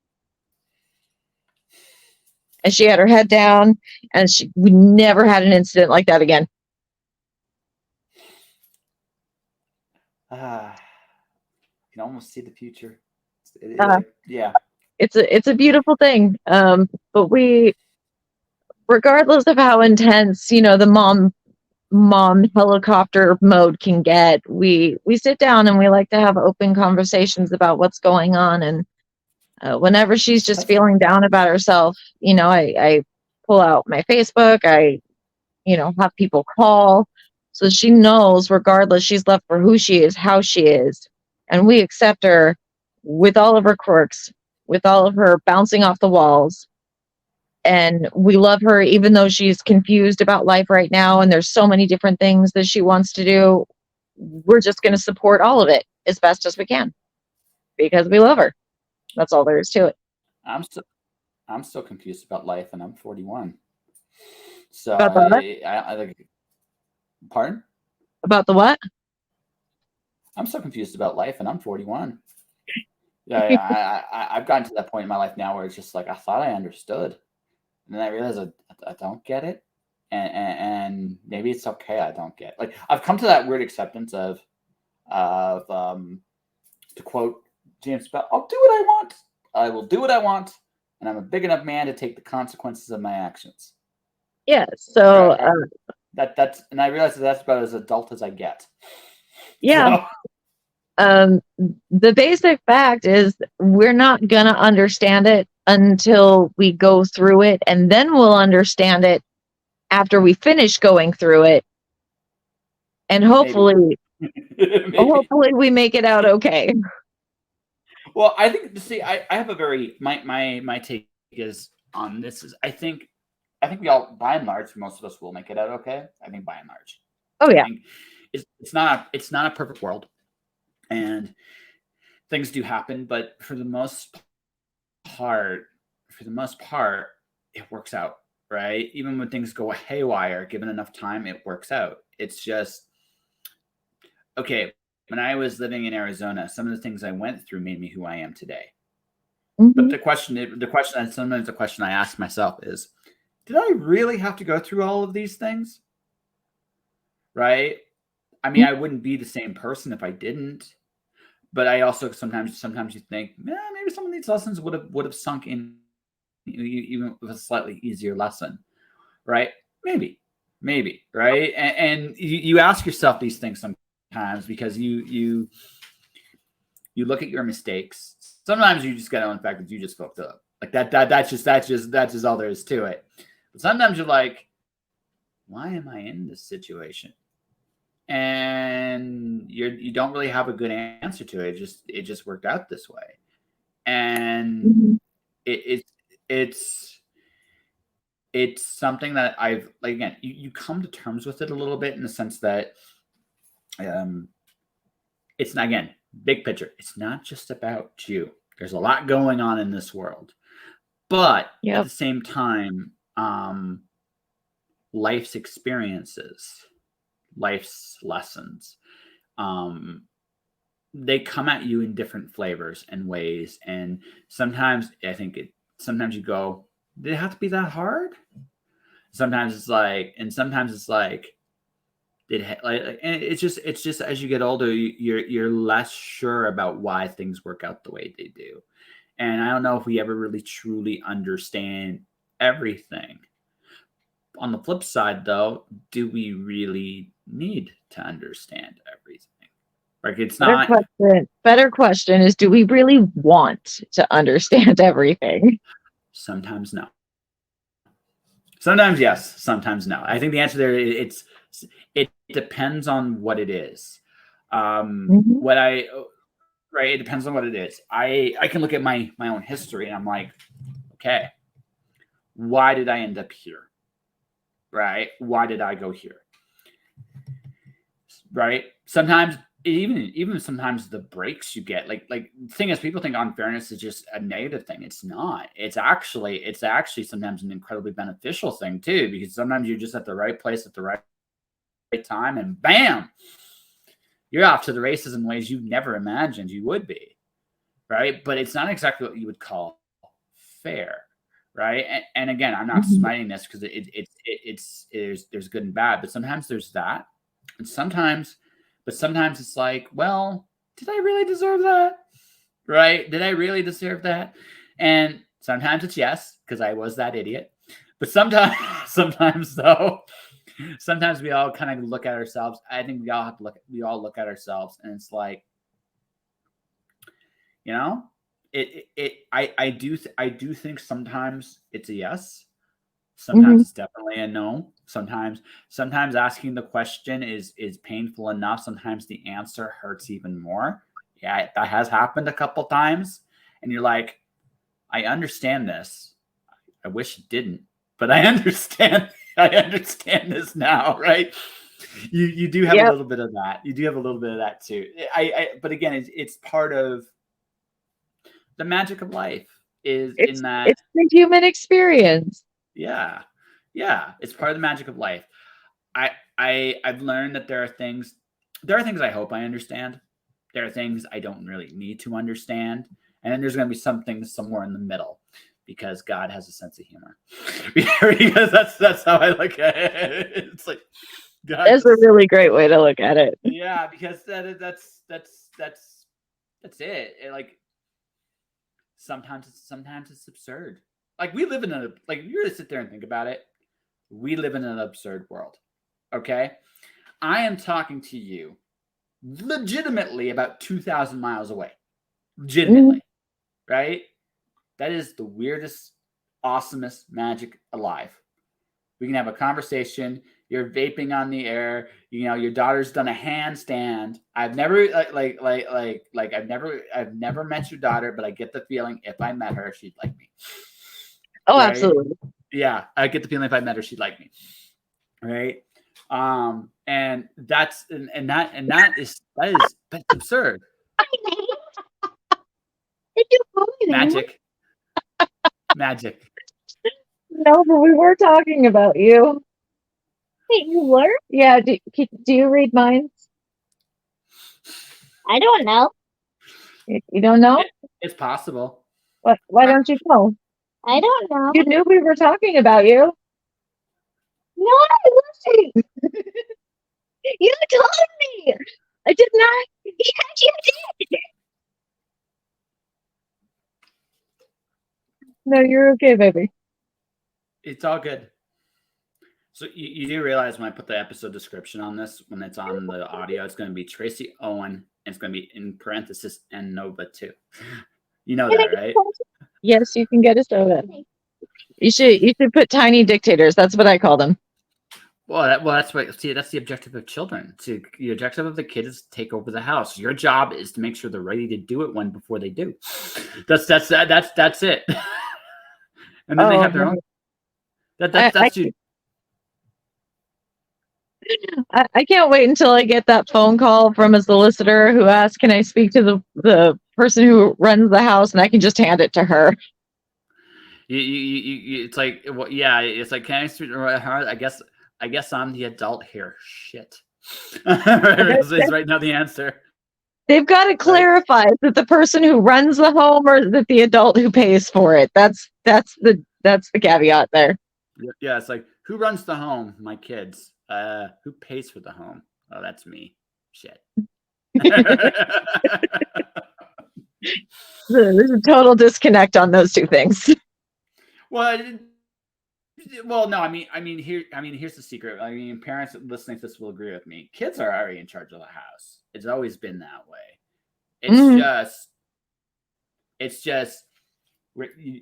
And she had her head down, and we never had an incident like that again. You can almost see the future. Yeah. It's a beautiful thing. But we, regardless of how intense, the mom helicopter mode can get, we sit down and we like to have open conversations about what's going on. And whenever she's just feeling down about herself, I pull out my Facebook. I have people call, so she knows, regardless, she's left for who she is, how she is, and we accept her with all of her quirks, with all of her bouncing off the walls. And we love her even though she's confused about life right now and there's so many different things that she wants to do. We're just going to support all of it as best as we can because we love her. That's all there is to it. I'm still confused about life, and I'm 41. So About the what? I like. Pardon? About the what? I'm so confused about life, and I'm 41. Yeah, I've gotten to that point in my life now where it's just like I thought I understood, and then I realize I don't get it, and maybe it's okay I don't get. Like I've come to that weird acceptance of to quote James Bell, I'll do what I want. I will do what I want, and I'm a big enough man to take the consequences of my actions. Yeah. So that's and I realize that's about as adult as I get. Yeah. So. The basic fact is we're not gonna understand it until we go through it, and then we'll understand it after we finish going through it. And hopefully, hopefully we make it out okay. Well, I think I have a very my take is on this is I think we all by and large most of us will make it out okay. I think by and large. Oh yeah. It's not a perfect world, and things do happen, but for the most part, it works out, right? Even when things go haywire, given enough time, it works out. It's just okay. When I was living in Arizona, some of the things I went through made me who I am today. Mm-hmm. But the question I ask myself is, did I really have to go through all of these things? Right? I mean, I wouldn't be the same person if I didn't. But I also sometimes you think, maybe some of these lessons would have sunk in even with a slightly easier lesson, right? Maybe, right? And you ask yourself these things sometimes because you look at your mistakes. Sometimes you just get on the fact that you just fucked up. Like that's just all there is to it. But sometimes you're like, why am I in this situation? And you don't really have a good answer to it. It just worked out this way, and it's something that I've like again. You come to terms with it a little bit in the sense that it's not, again, big picture. It's not just about you. There's a lot going on in this world, but at the same time, life's experiences, life's lessons, they come at you in different flavors and ways. And sometimes sometimes you go, did it have to be that hard? Sometimes it's like, and it's just as you get older, you're less sure about why things work out the way they do. And I don't know if we ever really truly understand everything. On the flip side, though, do we really need to understand everything? Like, it's not. Better question is, do we really want to understand everything? Sometimes no. Sometimes yes, sometimes no. I think the answer there, it depends on what it is. Mhm. Right, it depends on what it is. I can look at my own history and I'm like, okay, why did I end up here? Right? Why did I go here? Right? Sometimes even sometimes the breaks you get, like the thing is, people think unfairness is just a negative thing. It's not. It's actually sometimes an incredibly beneficial thing too, because sometimes you're just at the right place at the right time, and bam, you're off to the races in ways you never imagined you would be. Right? But it's not exactly what you would call fair. Right? And again, I'm not Mhm. smiting this because there's good and bad, but sometimes there's that, and sometimes it's like, well, did I really deserve that? Right? Did I really deserve that? And sometimes it's yes, because I was that idiot. But sometimes, sometimes though, sometimes we all kind of look at ourselves. I think we all look at ourselves, and it's like, you know, I do think sometimes it's a yes. Sometimes Mhm. it's definitely a no. Sometimes asking the question is painful enough. Sometimes the answer hurts even more. Yeah, that has happened a couple times, and you're like, I understand this. I wish it didn't, but I understand. I understand this now, right? You do have a Yep. little bit of that. You do have a little bit of that too. But again, it's part of the magic of life. Is in that, It's the human experience. yeah, yeah, it's part of the magic of life. I've learned that there are things I hope I understand. There are things I don't really need to understand, and then there's going to be some things somewhere in the middle, because God has a sense of humor. Because that's how I look at it. It's like God That's has a really great way to look at it. yeah, because that's it. Like sometimes it's absurd. Like we live in like if you really sit there and think about it, we live in an absurd world. Okay? I am talking to you legitimately about 2,000 miles away. Mhm. Legitimately, right? That is the weirdest, awesomest magic alive. We can have a conversation. You're vaping on the air. You know, your daughter's done a handstand. I've never I've never met your daughter, but I get the feeling if I met her, she'd like me. Oh, Right? absolutely. Yeah, I get the feeling if I met her, she'd like me. Right? And that's absurd. Did you call me that? Magic. Magic. No, but we were talking about you. Hey, you were? Yeah. Do you read minds? I don't know. You don't know? It's possible. What? Why don't you know? I don't know. You knew we were talking about you. No, I wasn't. You told me. I did not. Yes, you did. No, you're okay, baby. It's all good. So you do realize when I put the episode description on this, when it's on the audio, it's going to be Traci Owen, and it's going to be in parenthesis and Nova too. You know Can I that, get right? a soda? Yes, you can get a soda. You should put tiny dictators. That's what I call them. That's what. See, that's the objective of children. The objective of the kid is to take over the house. Your job is to make sure they're ready to do it before they do. That's it. And then they Oh, have their own. I, I, That's you. I can't wait until I get that phone call from a solicitor who asks, "Can I speak to the person who runs the house?" And I can just hand it to her. It's like, well, yeah, it's like, can I speak to her? I guess I'm the adult here. Shit. Is right now the answer. They've got to Right? clarify that the person who runs the home or that the adult who pays for it. That's the caveat there. Yeah, it's like, who runs the home? My kids. Who pays for the home? Oh, that's me. Shit. There's a total disconnect on those two things. Well, well, no, here's the secret. I mean, parents listening to this will agree with me. Kids are already in charge of the house. It's always been that way. It's Mhm. just, it's just,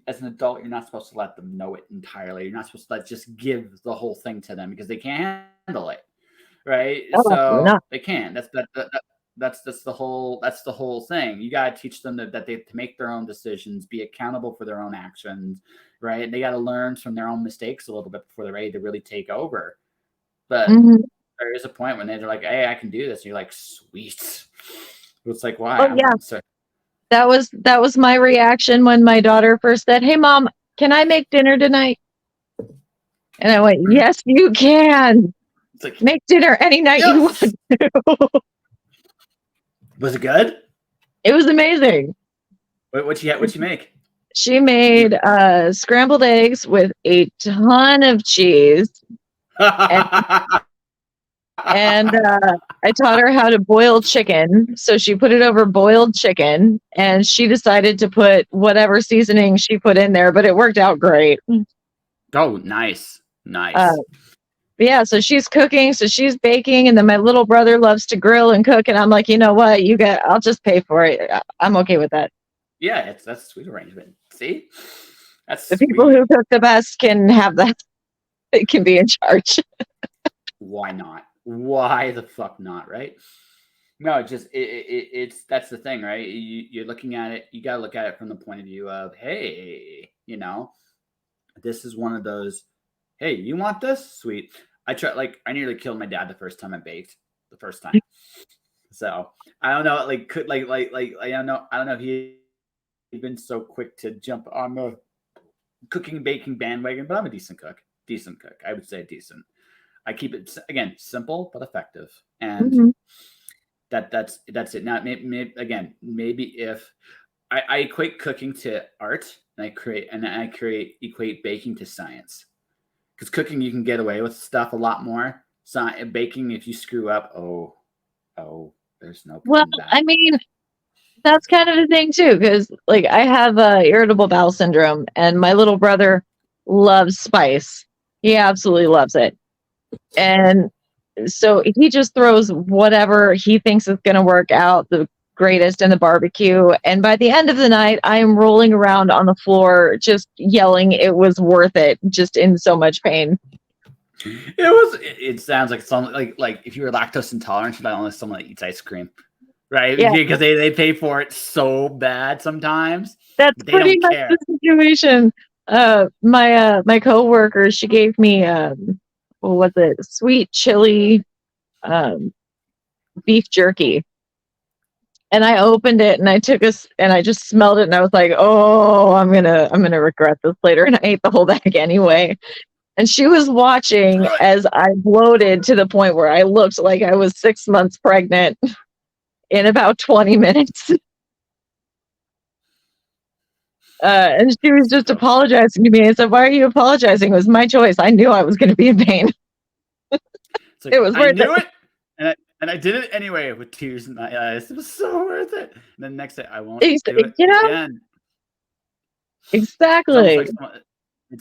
as an adult, you're not supposed to let them know it entirely. You're not supposed to just give the whole thing to them because they can't handle it, right? Oh, absolutely So not. they can't. That's the whole thing. You got to teach them that they have to make their own decisions, be accountable for their own actions, right? They got to learn from their own mistakes a little bit before they're ready to really take over. But Mhm. there is a point when they're like, "Hey, I can do this." And you're like, "Sweet." It's like, why? Oh I'm yeah, so that was my reaction when my daughter first said, "Hey mom, can I make dinner tonight?" And I went, "Yes, you can. it's like, Make dinner any night you want yes. to." Was it good? It was amazing. What you make? She made scrambled eggs with a ton of cheese, and I taught her how to boil chicken. So she put it over boiled chicken, and she decided to put whatever seasoning she put in there, but it worked out great. Oh, nice, Uh, nice. yeah, so she's cooking, so she's baking, and then my little brother loves to grill and cook, and I'm like, you know what, I'll just pay for it. I'm okay with that. Yeah, that's a sweet arrangement. See, that's The people sweet. who cook the best can have that. They can be in charge. Why not? Why the fuck not? Right? No, it's that's the thing, right? You're looking at it. You got to look at it from the point of view of, hey, this is one of those. Hey, you want this? Sweet. I nearly killed my dad the first time I baked. The first time. So I don't know, like could like I don't know if he'd been so quick to jump on the cooking baking bandwagon, but I'm a decent cook. Decent cook. I would say decent. I keep it again simple but effective, and Mhm. that's it. Now, again, maybe if I equate cooking to art, and I create equate baking to science, because cooking you can get away with stuff a lot more. Baking, if you screw up, oh, there's no Well, coming back. I mean, that's kind of the thing too, because like I have irritable bowel syndrome, and my little brother loves spice. He absolutely loves it, and so he just throws whatever he thinks is going to work out the greatest in the barbecue. And by the end of the night, I am rolling around on the floor, just yelling, "It was worth it!" Just in so much pain. It sounds like some like if you were lactose intolerant, you're not only someone that eats ice cream, right? Yeah, Because they pay for it so bad sometimes, that's but they pretty don't much the care. situation. My coworker, she gave me what was it, sweet chili um beef jerky, and I opened it and I took and I just smelled it and I was like, oh, I'm gonna regret this later, and I ate the whole bag anyway. And she was watching Screw it. as I bloated to the point where I looked like I was 6 months pregnant in about 20 minutes. And she was just So apologizing to me. I said, "Why are you apologizing? It was my choice. I knew I was going to be in pain. it's It like was I worth knew it." it, and I did it anyway with tears in my eyes. It was so worth it. And then next day, I won't Ex- do it You know, again. It's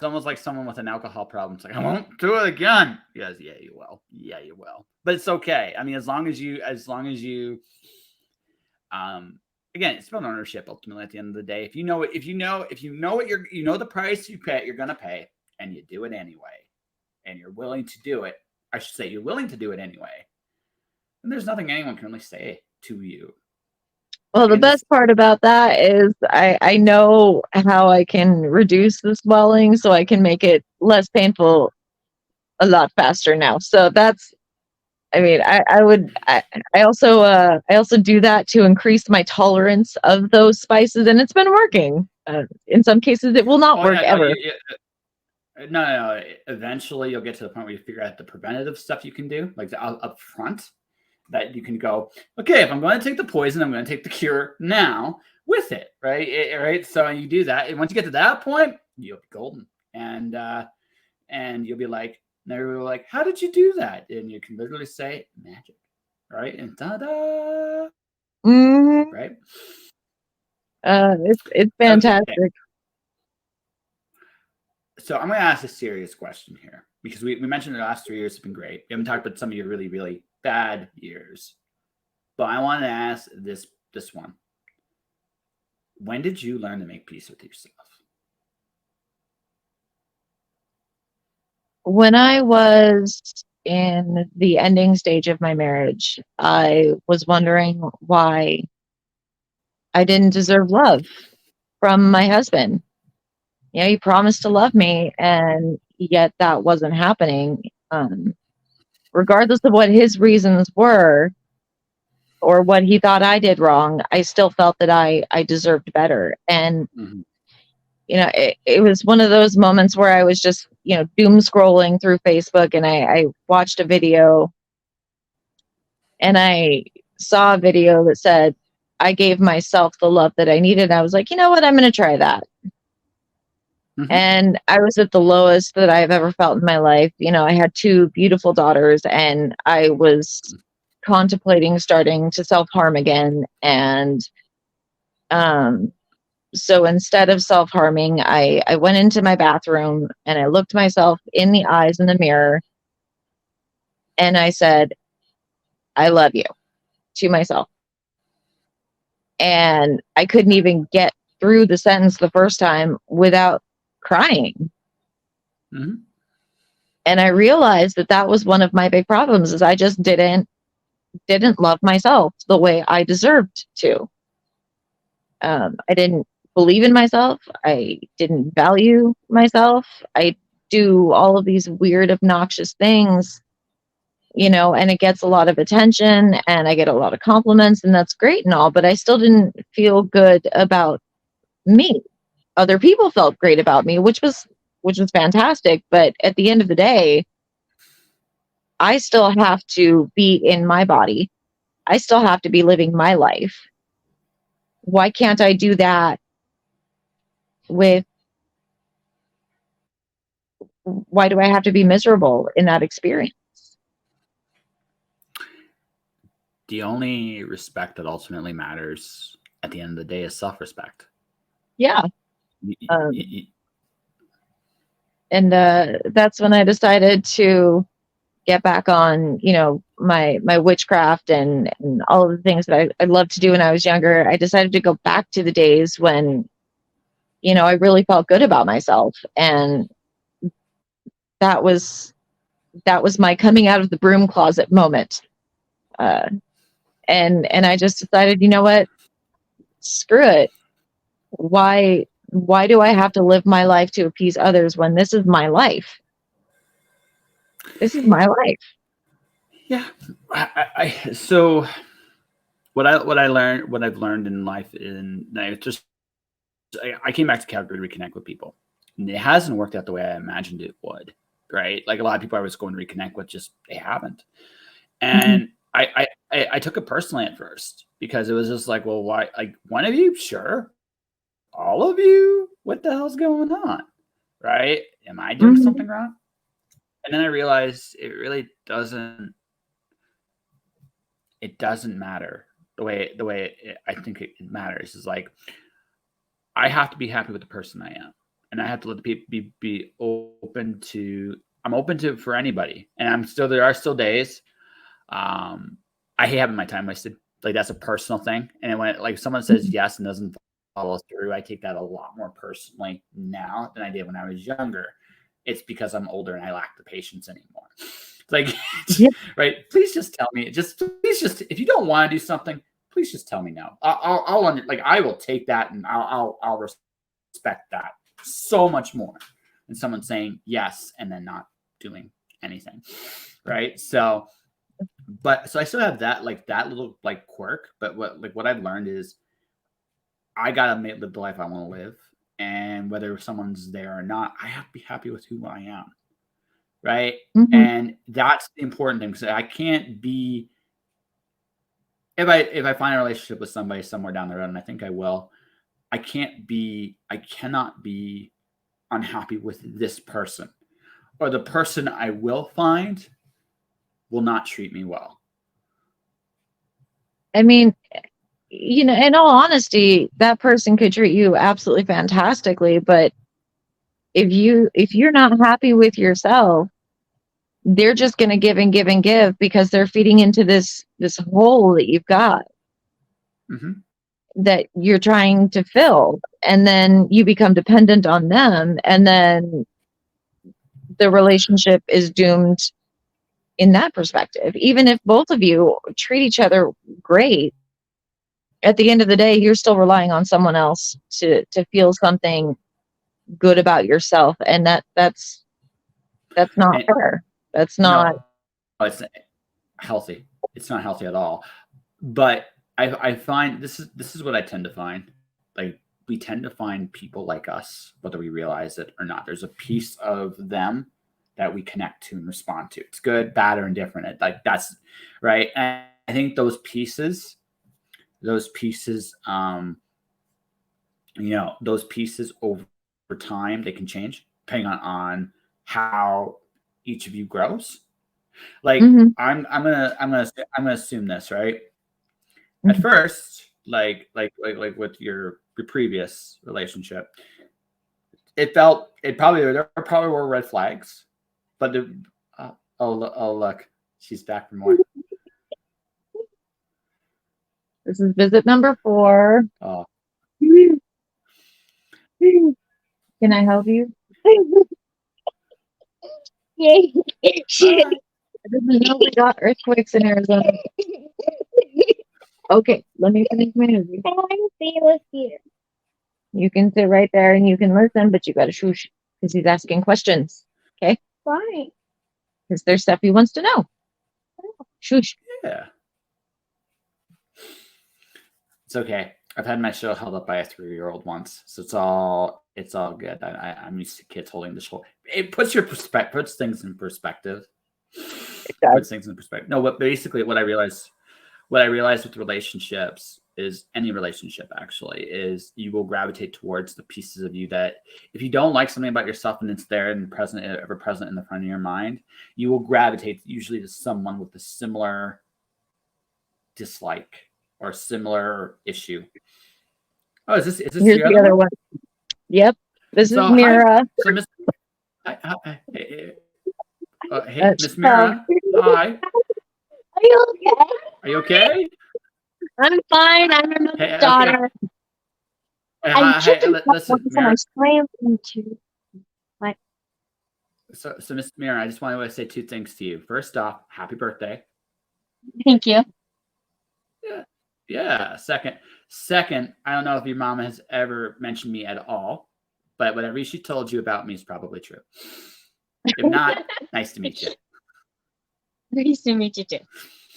almost exactly. like someone with an alcohol problem. It's like I won't do it again. Yes, yeah, you will. Yeah, you will. But it's okay. I mean, um, again, it's about ownership ultimately at the end of the day. If you know what you know the price you're gonna pay, and you do it anyway, and you're willing to do it. I should say you're willing to do it anyway. And there's nothing anyone can really say to you, Well, right? the best part about that is I know how I can reduce the swelling so I can make it less painful a lot faster now. So that's, I mean, I also do that to increase my tolerance of those spices, and it's been working. In some cases, it will not Oh work yeah, no, ever. no. Eventually, you'll get to the point where you figure out the preventative stuff you can do, like up front, that you can go, okay, if I'm going to take the poison, I'm going to take the cure now with it, right? Right. So you do that, and once you get to that point, you'll be golden, and you'll be like, and everybody will be like, how did you do that? And you can literally say magic, right? And ta-da, Mhm. right? It's Okay. fantastic. So I'm going to ask a serious question here because we mentioned the last 3 years have been great. We haven't talked about some of your really, really bad years. But I want to ask this one. When did you learn to make peace with yourself? When I was in the ending stage of my marriage, I was wondering why I didn't deserve love from my husband. You know, he promised to love me, and yet that wasn't happening. Regardless of what his reasons were or what he thought I did wrong, I still felt that I deserved better. And Mm-hmm. you know, it was one of those moments where I was just, you know, doom scrolling through Facebook, and I watched a video, and I saw a video that said, I gave myself the love that I needed. I was like, you know what? I'm going to try that. Mm-hmm. And I was at the lowest that I've ever felt in my life. You know, I had two beautiful daughters, and I was contemplating starting to self harm again. And um, so instead of self harming, I went into my bathroom and I looked myself in the eyes in the mirror, and I said, I love you, to myself. And I couldn't even get through the sentence the first time without crying. Mm-hmm. And I realized that that was one of my big problems, is I just didn't love myself the way I deserved to. I didn't believe in myself. I didn't value myself. I do all of these weird, obnoxious things, you know, and it gets a lot of attention and I get a lot of compliments, and that's great and all, but I still didn't feel good about me. Other people felt great about me, which was fantastic, but at the end of the day, I still have to be in my body. I still have to be living my life. Why can't I do that with why do I have to be miserable in that experience? The only respect that ultimately matters at the end of the day is self-respect. Yeah. Y- y- Um, y- and that's when I decided to get back on, you know, my witchcraft and all of the things that I loved to do when I was younger. I decided to go back to the days when, you know, I really felt good about myself. And that was that was my coming out of the broom closet moment. Uh, and I just decided, you know what, screw it. Why do I have to live my life to appease others when this is my life? This is my life. yeah. So what I've learned in life, and I just I came back to Calgary to reconnect with people, and it hasn't worked out the way I imagined it would. Right, like a lot of people I was going to reconnect with, just they haven't. Mhm. And I took it personally at first because it was just like, well, why? Like, one of you, sure, all of you, what the hell's going on? Right? Am I doing Mhm. something wrong? And then I realized it really doesn't. It doesn't matter the way I think it matters is like I have to be happy with the person I am, and I have to let the people be open to. I'm open to for anybody, and I'm still there are still days. I hate having my time wasted. Like that's a personal thing, and when like someone says yes and doesn't follow through, I take that a lot more personally now than I did when I was younger. It's because I'm older and I lack the patience anymore. Like, Yep. right? Please just tell me. Please just if you don't want to do something, please just tell me no. Like I will take that and I'll respect that so much more than someone saying yes and then not doing anything, right? So, but so I still have that like that little like quirk, but what I've learned is I gotta live the life I want to live, and whether someone's there or not, I have to be happy with who I am, right? Mhm. And that's the important thing because I can't be if I find a relationship with somebody somewhere down the road, and I think I will, I cannot be unhappy with this person, or the person I will find will not treat me well. I mean, you know, in all honesty, that person could treat you absolutely fantastically, but if you're not happy with yourself, they're just going to give and give and give because they're feeding into this hole that you've got Mm-hmm. that you're trying to fill, and then you become dependent on them, and then the relationship is doomed in that perspective. Even if both of you treat each other great, at the end of the day, you're still relying on someone else to feel something good about yourself, and that's not And fair. That's not. no, it's healthy. It's not healthy at all. But I find this is what I tend to find. Like we tend to find people like us, whether we realize it or not. There's a piece of them that we connect to and respond to. It's good, bad, or indifferent. Like that's right. And I think those pieces, those pieces over time they can change depending on how each of you grows. Like Mhm, I'm gonna assume this, right? At mhm. first, like with your previous relationship, it probably there probably were red flags, but oh look, she's back for more. This is visit number 4. Oh, Can I help you? all right. I didn't know we got earthquakes in Arizona. Okay, let me finish my interview. I want to be with you. You can sit right there and you can listen, but you gotta shush because he's asking questions. Okay? Why? Because there's stuff he wants to know. Shush. Yeah, it's okay. I've had my show held up by a 3-year-old once, so it's all good. I'm used to kids holding the show. It puts things in perspective. It does. Puts things in perspective. No, but basically, what I realized with relationships is any relationship actually is you will gravitate towards the pieces of you that if you don't like something about yourself and it's there and present ever present in the front of your mind, you will gravitate usually to someone with a similar dislike or similar issue. Oh, is this Here's the the other other one? one. Yep. This is So hi, Mira. so Miss, hey, hey, That's Miss Mira, hi, Are you okay? are you okay? I'm fine. I'm your mother's Hey, okay, daughter. hey, I'm hi, hey, chicken listen, and Mira. I'm slammed into my. So Miss Mira, I just wanted to say two things to you. First off, happy birthday. Thank you. Yeah. Yeah. Second, I don't know if your mom has ever mentioned me at all, but whatever she told you about me is probably true. If not, nice to meet you. Nice to meet you too.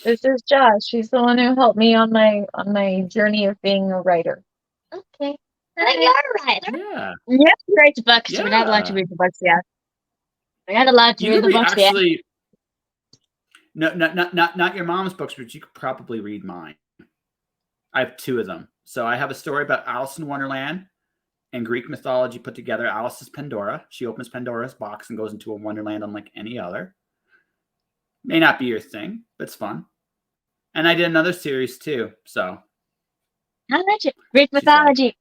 This is Josh. She's the one who helped me on my journey of being a writer. Okay. You're right. Yeah. Yep, write the books. We're not allowed to Yeah. read the books yet. We're not allowed to You read could the read books yet. actually no, not your mom's books, but you could probably read mine. I have two of them. So I have a story about Alice in Wonderland and Greek mythology put together. Alice is Pandora. She opens Pandora's box and goes into a wonderland unlike any other. May not be your thing, but it's fun. And I did another series too. So How about you? Greek she's like, mythology.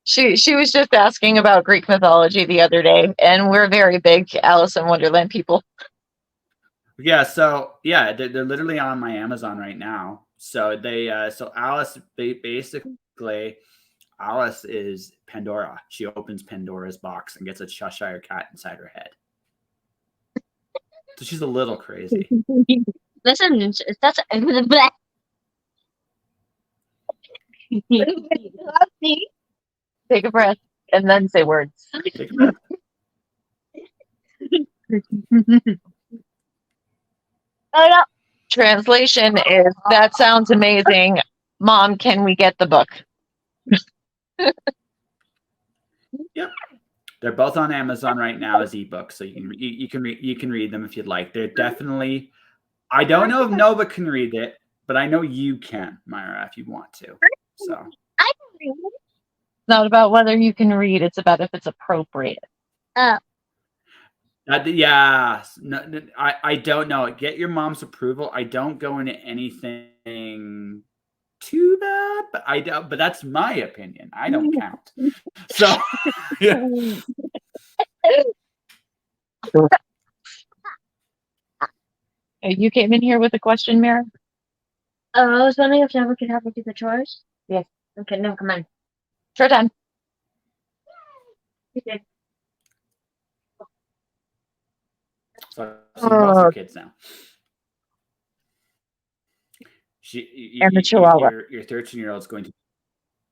She was just asking about Greek mythology the other day, and we're very big Alice in Wonderland people. yeah. So yeah, they're literally on my Amazon right now. So so Alice, basically, Alice is Pandora. She opens Pandora's box and gets a Cheshire cat inside her head. So she's a little crazy. Listen, that's Take a breath and then say words. Take a breath. Oh no. Translation is that sounds amazing. Mom, can we get the book? Yep. They're both on Amazon right now as ebooks, so you can read them if you'd like. They're definitely. I don't know if Nova can read it, but I know you can, Myra, if you want to. So I can read. It's not about whether you can read, it's about if it's appropriate. yeah, no, I don't know. Get your mom's approval. I don't go into anything too bad, but I don't. But that's my opinion. I don't count. So, yeah. You came in here with a question, Mira? I was wondering if Never could help me do the chores. Yes. Okay, no, come on. Sure time. Okay. So you both your kids now. And the Chihuahua. Your 13-year-old is going to,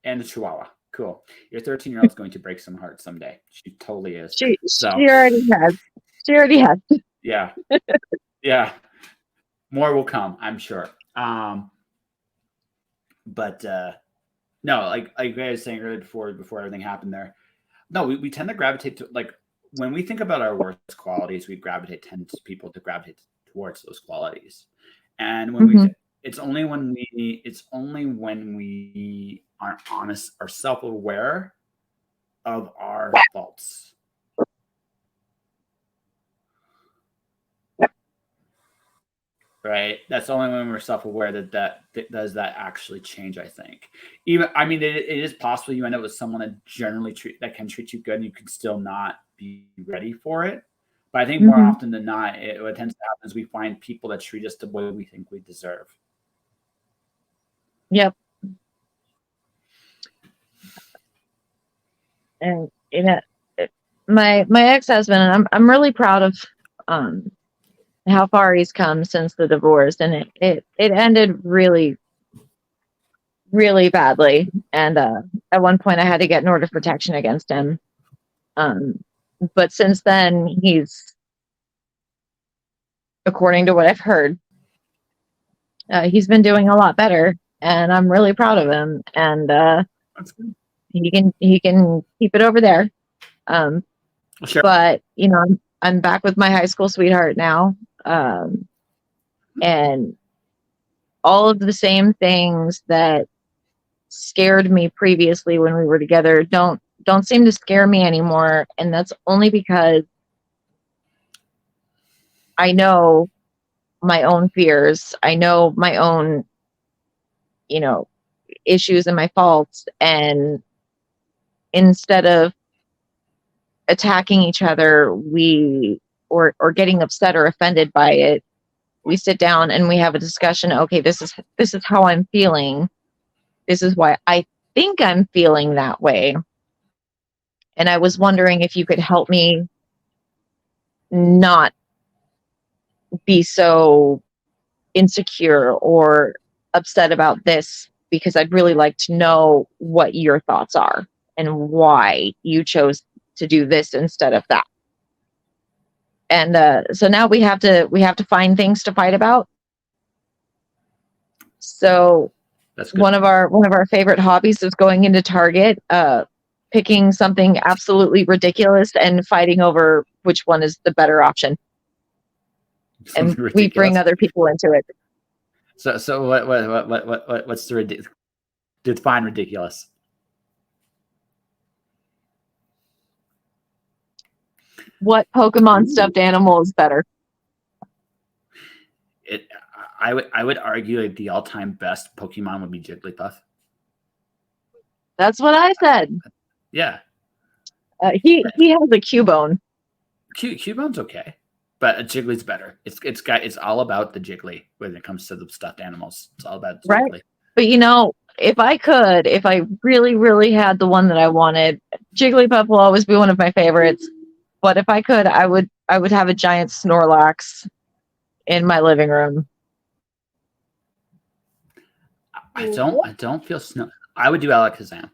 and the Chihuahua. Cool. Your 13-year-old is going to break some hearts someday. She totally is. She So already has. She already has. yeah, yeah. More will come, I'm sure. But no, like I was saying earlier before everything happened there. No, we tend to gravitate to, like, when we think about our worst qualities, we tend to people to gravitate towards those qualities. And when Mhm. it's only when we aren't honest or self-aware of our faults. Right. That's only when we're self-aware that does that actually change, I think. Even, I mean, it is possible you end up with someone that can treat you good and you can still not be ready for it. But I think more Mhm. often than not, what tends to happen is we find people that treat us the way we think we deserve. Yep. And my ex-husband, I'm really proud of how far he's come since the divorce, and it ended really, really badly. And at one point I had to get an order of protection against him. But since then he's, according to what I've heard, he's been doing a lot better, and I'm really proud of him. And That's good. he can keep it over there. Sure. But I'm back with my high school sweetheart now, and all of the same things that scared me previously when we were together don't seem to scare me anymore. And that's only because I know my own fears. I know my own, issues and my faults. And instead of attacking each other, or getting upset or offended by it, we sit down and we have a discussion. Okay, this is how I'm feeling. This is why I think I'm feeling that way. And I was wondering if you could help me not be so insecure or upset about this, because I'd really like to know what your thoughts are and why you chose to do this instead of that. And so now we have to find things to fight about. So That's good. one of our favorite hobbies is going into Target, picking something absolutely ridiculous and fighting over which one is the better option. And we bring other people into it. So what's the ridiculous? Define ridiculous. What Pokemon stuffed animal is better? I would argue like the all-time best Pokemon would be Jigglypuff. That's what I said. Yeah. He has a Cubone. Cubone's okay, but Jiggly's better. It's all about the Jiggly when it comes to the stuffed animals. It's all about Jiggly. Right. But if I really, really had the one that I wanted, Jigglypuff will always be one of my favorites. But if I could, I would have a giant Snorlax in my living room. I don't feel I would do Alakazam.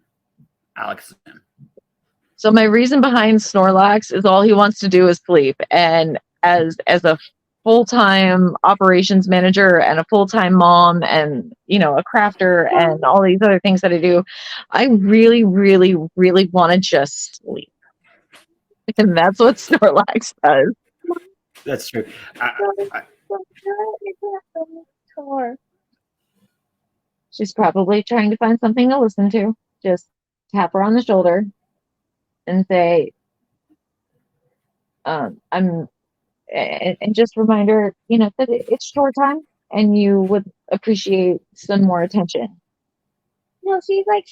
So my reason behind Snorlax is all he wants to do is sleep. And as a full-time operations manager and a full-time mom and a crafter and all these other things that I do, I really, really, really want to just sleep. And that's what Snorlax does. That's true. She's probably trying to find something to listen to. Just tap her on the shoulder and say, and just remind her, that it's short time and you would appreciate some more attention. No, she's like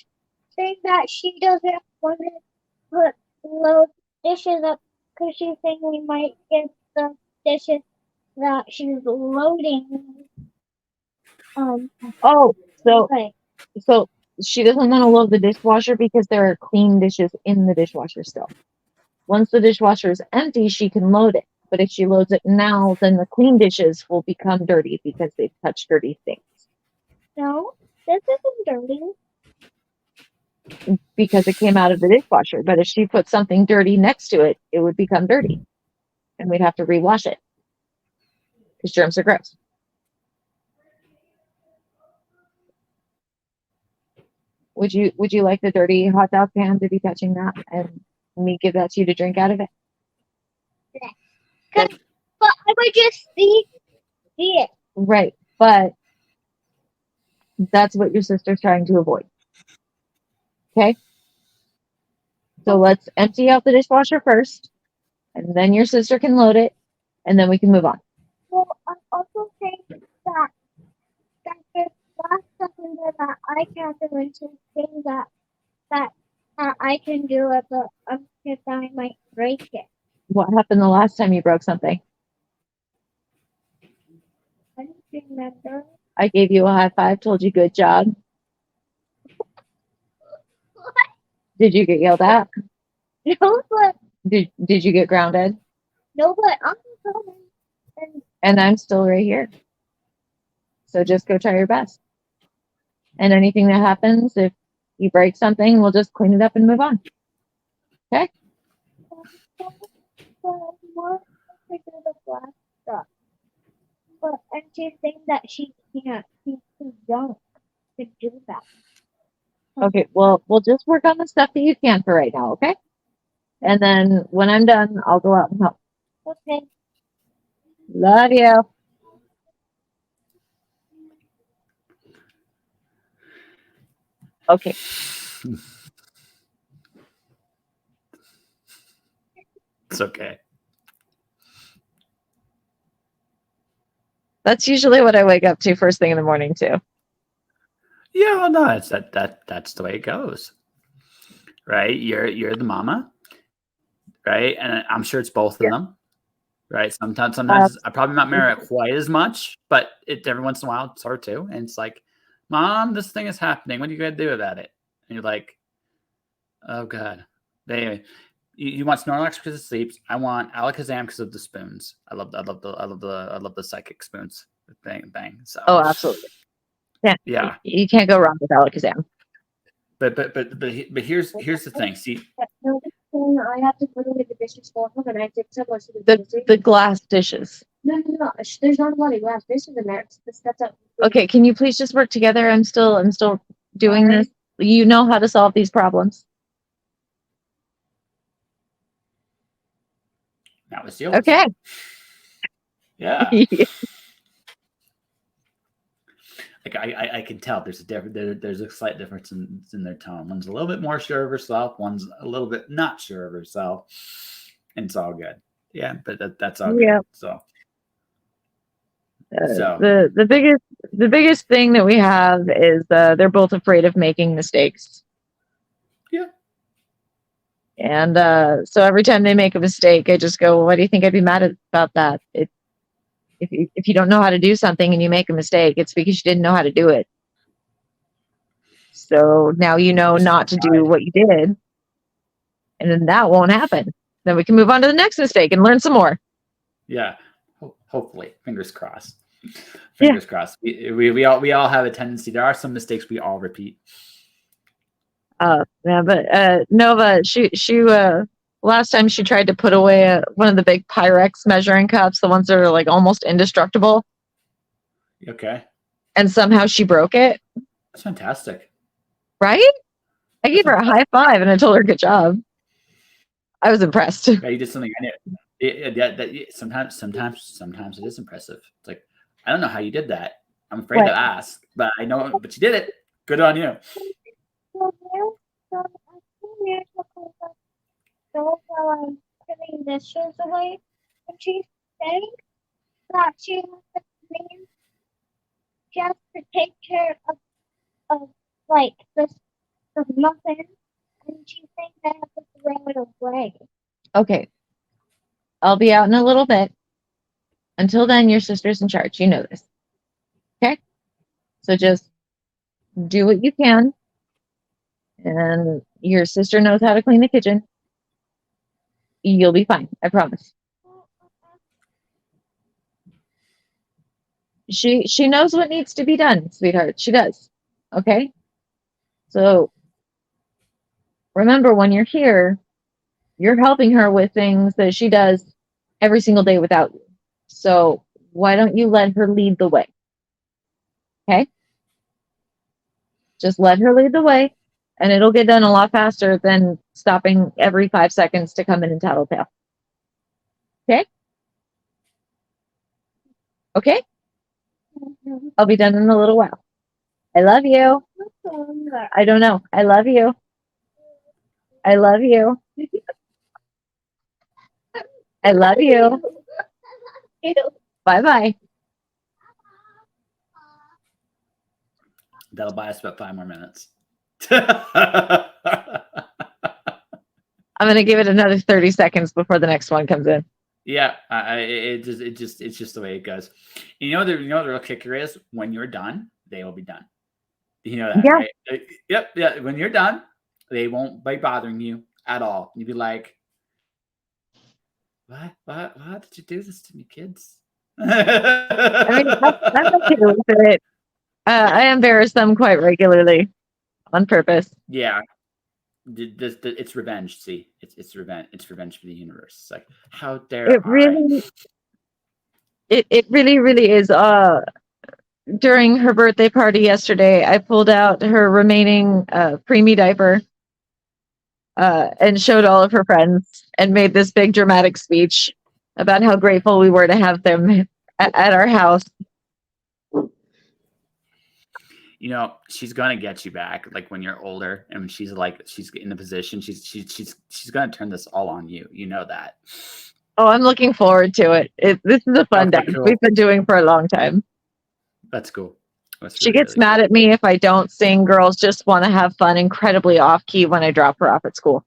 saying that she doesn't want to put load dishes up because she's saying we might get the dishes that she's loading. Oh, so Okay. so she doesn't want to load the dishwasher because there are clean dishes in the dishwasher still. Once the dishwasher is empty, she can load it. But if she loads it now, then the clean dishes will become dirty because they've touched dirty things. No, this isn't dirty. Because it came out of the dishwasher. But if she put something dirty next to it, it would become dirty. And we'd have to rewash it. Because germs are gross. Would you like the dirty hot dog pan to be touching that and me give that to you to drink out of it? But I would just see it. Right. But that's what your sister's trying to avoid. Okay? So let's empty out the dishwasher first, and then your sister can load it, and then we can move on. Well, I'm also saying that there's lots of stuff in there that I can't do, and she's saying that I can do it, but I'm scared that I might break it. What happened the last time you broke something? I don't remember. I gave you a high five, told you good job. Did you get yelled at? No, but Did you get grounded? I'm coming. And I'm still right here. So just go try your best. And anything that happens, if you break something, we'll just clean it up and move on. Okay? More to do the black stuff. And she's saying that she can't. She's too young to do that. Okay, well, we'll just work on the stuff that you can for right now, okay? And then when I'm done, I'll go out and help. Okay. Love you. Okay. It's okay. That's usually what I wake up to first thing in the morning too. Yeah, well, no, it's that's the way it goes, right? You're the mama, right? And I'm sure it's both of them, right? Sometimes I probably not Mira quite as much, but every once in a while it's her too. And it's like, Mom, this thing is happening. What are you gonna do about it? And you're like, oh God. Anyway, you want Snorlax because it sleeps. I want Alakazam because of the spoons. I love the psychic spoons. Bang bang. So absolutely. yeah. You can't go wrong with Alakazam. But here's the thing. See, I have to put away the dishes for him, and I did so much of the glass dishes. No. There's not a lot of glass dishes in there. That's up. Okay, can you please just work together? I'm still doing this. You know how to solve these problems. that was the Okay. Yeah. Like I can tell there's a slight difference in their tone. One's a little bit more sure of herself. One's a little bit not sure of herself, and it's all good. Yeah, but that's all good. So, the biggest thing that we have is they're both afraid of making mistakes. Yeah. And so every time they make a mistake, I just go, "Why do you think I'd be mad about that? If you don't know how to do something and you make a mistake, it's because you didn't know how to do it. So now you know not to do what you did, and then that won't happen. Then we can move on to the next mistake and learn some more." Yeah, hopefully, fingers crossed. Fingers crossed. We all have a tendency. There are some mistakes we all repeat. Yeah, but Nova, she last time she tried to put away one of the big Pyrex measuring cups, the ones that are like almost indestructible. Okay. And somehow she broke it. That's fantastic. Right? I gave her a high five and I told her good job. I was impressed. Yeah, you did something I knew. Sometimes it is impressive. It's like, I don't know how you did that. I'm afraid to ask, but I know, but you did it. Good on you. Putting dishes away, and she's saying that she has to clean just to take care of like the muffin, and she thinks I have to throw it away. Okay. I'll be out in a little bit. Until then, your sister's in charge. You know this. Okay? So just do what you can. And your sister knows how to clean the kitchen. You'll be fine. I promise. She knows what needs to be done, sweetheart. She does. Okay? So remember, when you're here, you're helping her with things that she does every single day without you. So why don't you let her lead the way? Okay? Just let her lead the way, and it'll get done a lot faster than stopping every 5 seconds to come in and tattletale. Okay? Okay? I'll be done in a little while. I love you. I don't know. I love you. I love you. I love you. Bye bye. That'll buy us about 5 more minutes. I'm gonna give it another 30 seconds before the next one comes in. Yeah, it's just the way it goes. You know the real kicker is when you're done, they will be done. You know that, Yeah. right? Yep, yeah. When you're done, they won't be bothering you at all. You'd be like, "What did you do this to me, kids?" I mean, I'm okay with it. I embarrass them quite regularly on purpose. Yeah, it's revenge. See, it's revenge. It's revenge for the universe. It's like, how dare It really, it really is. During her birthday party yesterday, I pulled out her remaining preemie diaper and showed all of her friends and made this big dramatic speech about how grateful we were to have them at our house. You know, she's gonna get you back, like when you're older, and when she's in the position, she's gonna turn this all on you. You know that. Oh, I'm looking forward to it. This is a fun Okay, dance cool. we've been doing for a long time. That's cool. That's She gets mad at me if I don't sing Girls Just Want to Have Fun incredibly off key when I drop her off at school.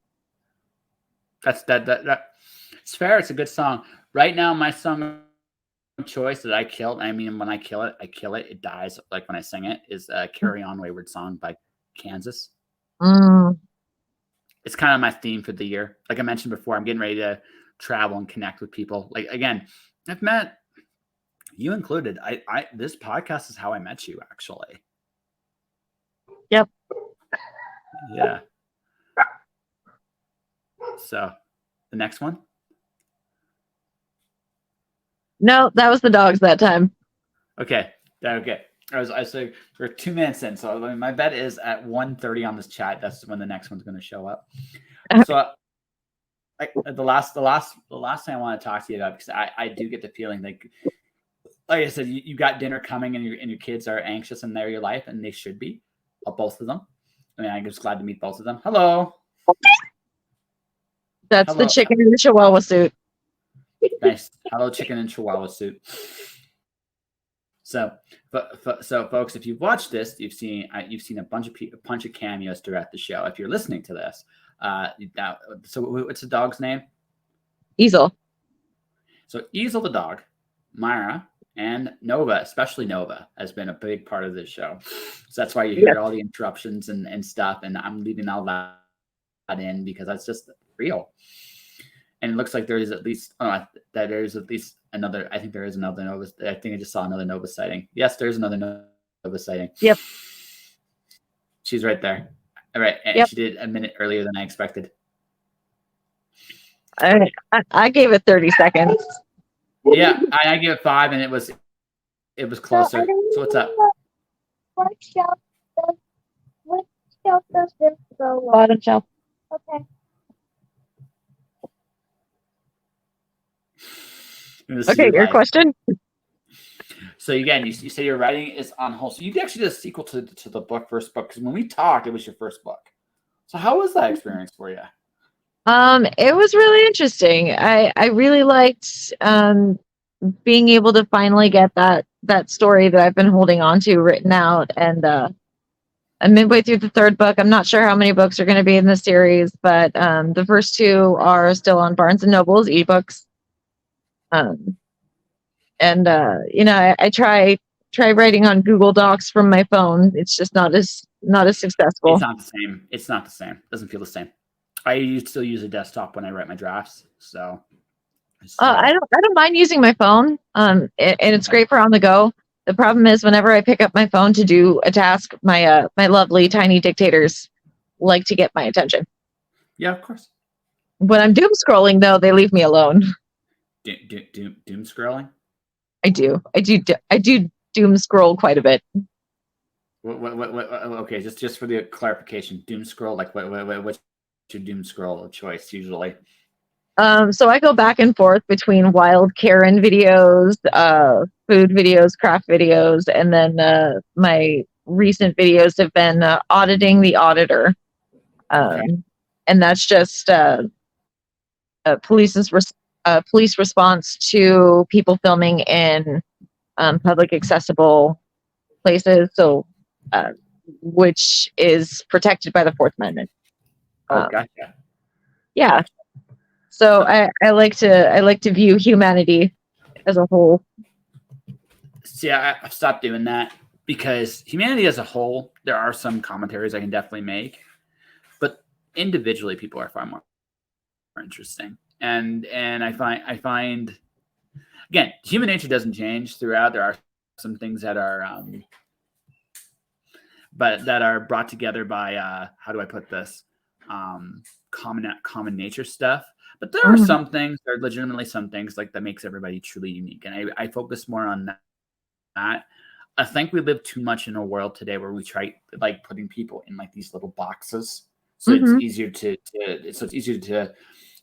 That's it's fair. It's a good song. Right now, my song of choice that I killed. I mean, when I kill it, it dies. Like when I sing it, is "Carry On Wayward Song" by Kansas. It's kind of my theme for the year. Like I mentioned before, I'm getting ready to travel and connect with people. Like again, I've met you included. This podcast is how I met you, actually. Yep. Yeah. So, the next one? No, that was the dogs that time. Okay. I say we're 2 minutes in, so my bet is at 1:30 on this chat. That's when the next one's going to show up. So, the last thing I want to talk to you about, because I do get the feeling like I said, you got dinner coming, and your kids are anxious in your life, and they should be, both of them. I mean, I'm just glad to meet both of them. Hello. That's Hello. the chicken in the Chihuahua suit. Nice. Hello, chicken in Chihuahua suit. So, folks, if you've watched this, you've seen a bunch of cameos throughout the show. If you're listening to this, so what's the dog's name? Easel. So Easel the dog, Mira, and Nova, especially Nova, has been a big part of this show. So that's why you hear all the interruptions and stuff. And I'm leaving all that in because that's just real. And it looks like there is at least another. I think there is another Nova. I think I just saw another Nova sighting. Yes, there's another Nova sighting. Yep. She's right there. All right, and she did a minute earlier than I expected. I gave it 30 seconds. Yeah, I gave it 5, and it was closer. So what's up? What shelf does this go on? Bottom shelf. Okay. Okay, your question? So again, you say your writing is on hold. So you actually did a sequel to the first book, because when we talked, it was your first book. So how was that experience for you? It was really interesting. I really liked being able to finally get that story that I've been holding on to written out, and I'm midway through the third book. I'm not sure how many books are going to be in the series, but the first two are still on Barnes and Noble's ebooks. I try writing on Google Docs from my phone. It's just not as successful. It's not the same. It's not the same. It doesn't feel the same. I still use a desktop when I write my drafts. So I don't mind using my phone. And it's great for on the go. The problem is whenever I pick up my phone to do a task, my lovely tiny dictators like to get my attention. Yeah, of course. When I'm doom scrolling, though, they leave me alone. Doom scrolling. I do doom scroll quite a bit. What okay, just for the clarification, doom scroll, like what's your doom scroll choice usually? So I go back and forth between wild Karen videos, food videos, craft videos, and then my recent videos have been auditing the auditor. Okay. And that's just police response to people filming in public accessible places, so which is protected by the Fourth Amendment. Gotcha. Yeah. So I like to view humanity as a whole. See, I've stopped doing that because humanity as a whole, there are some commentaries I can definitely make, but individually, people are far more interesting. And I find again, human nature doesn't change throughout. There are some things that are, but that are brought together by how do I put this, common nature stuff. But there are some things, there are legitimately some things like that makes everybody truly unique, and I focus more on that. I think we live too much in a world today where we try like putting people in like these little boxes, so it's easier to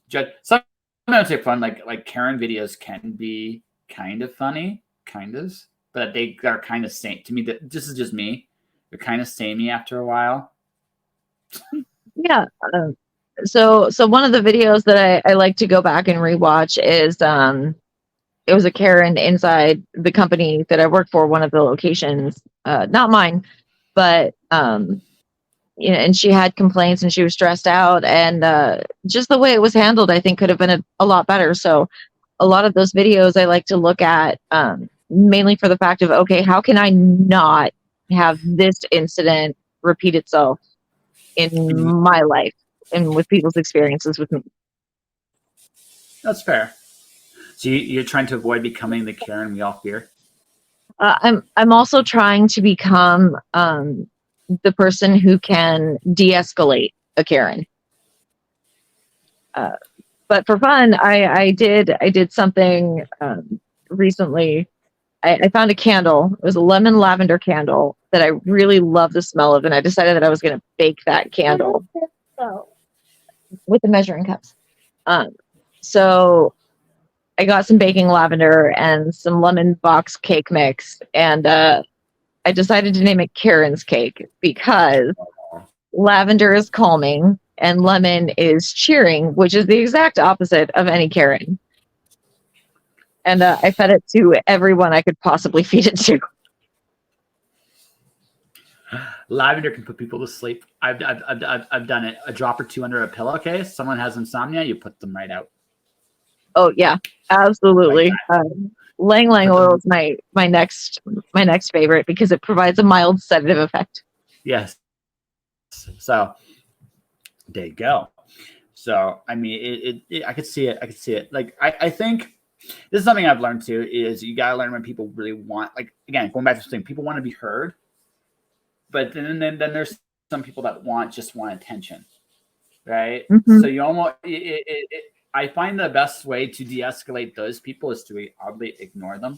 judge. Sometimes they're fun, like Karen videos can be kind of funny, but they are kind of same to me. That this is just me. They're kind of samey after a while. Yeah. So one of the videos that I like to go back and rewatch is it was a Karen inside the company that I work for, one of the locations, not mine, but and she had complaints and she was stressed out, and just the way it was handled, I think could have been a lot better. So a lot of those videos I like to look at mainly for the fact of, okay, how can I not have this incident repeat itself in my life and with people's experiences with me? That's fair. So you're trying to avoid becoming the Karen we all fear? I'm also trying to become the person who can de-escalate a Karen. But for fun, I did something recently. I found a candle. It was a lemon lavender candle that I really love the smell of, and I decided that I was going to bake that candle with the measuring cups. So I got some baking lavender and some lemon box cake mix, and I decided to name it Karen's Cake because lavender is calming and lemon is cheering, which is the exact opposite of any Karen. And I fed it to everyone I could possibly feed it to. Lavender can put people to sleep. I've done it. A drop or two under a pillowcase. Someone has insomnia, you put them right out. Oh yeah, absolutely. Lang Lang oil is my next favorite because it provides a mild sedative effect. Yes. So there you go. So I mean, I could see it. I could see it. Like I think this is something I've learned too. Is you gotta learn when people really want. Like again, going back to the thing, people want to be heard, but then there's some people that just want attention, right? Mm-hmm. So you almost I find the best way to de-escalate those people is to oddly ignore them,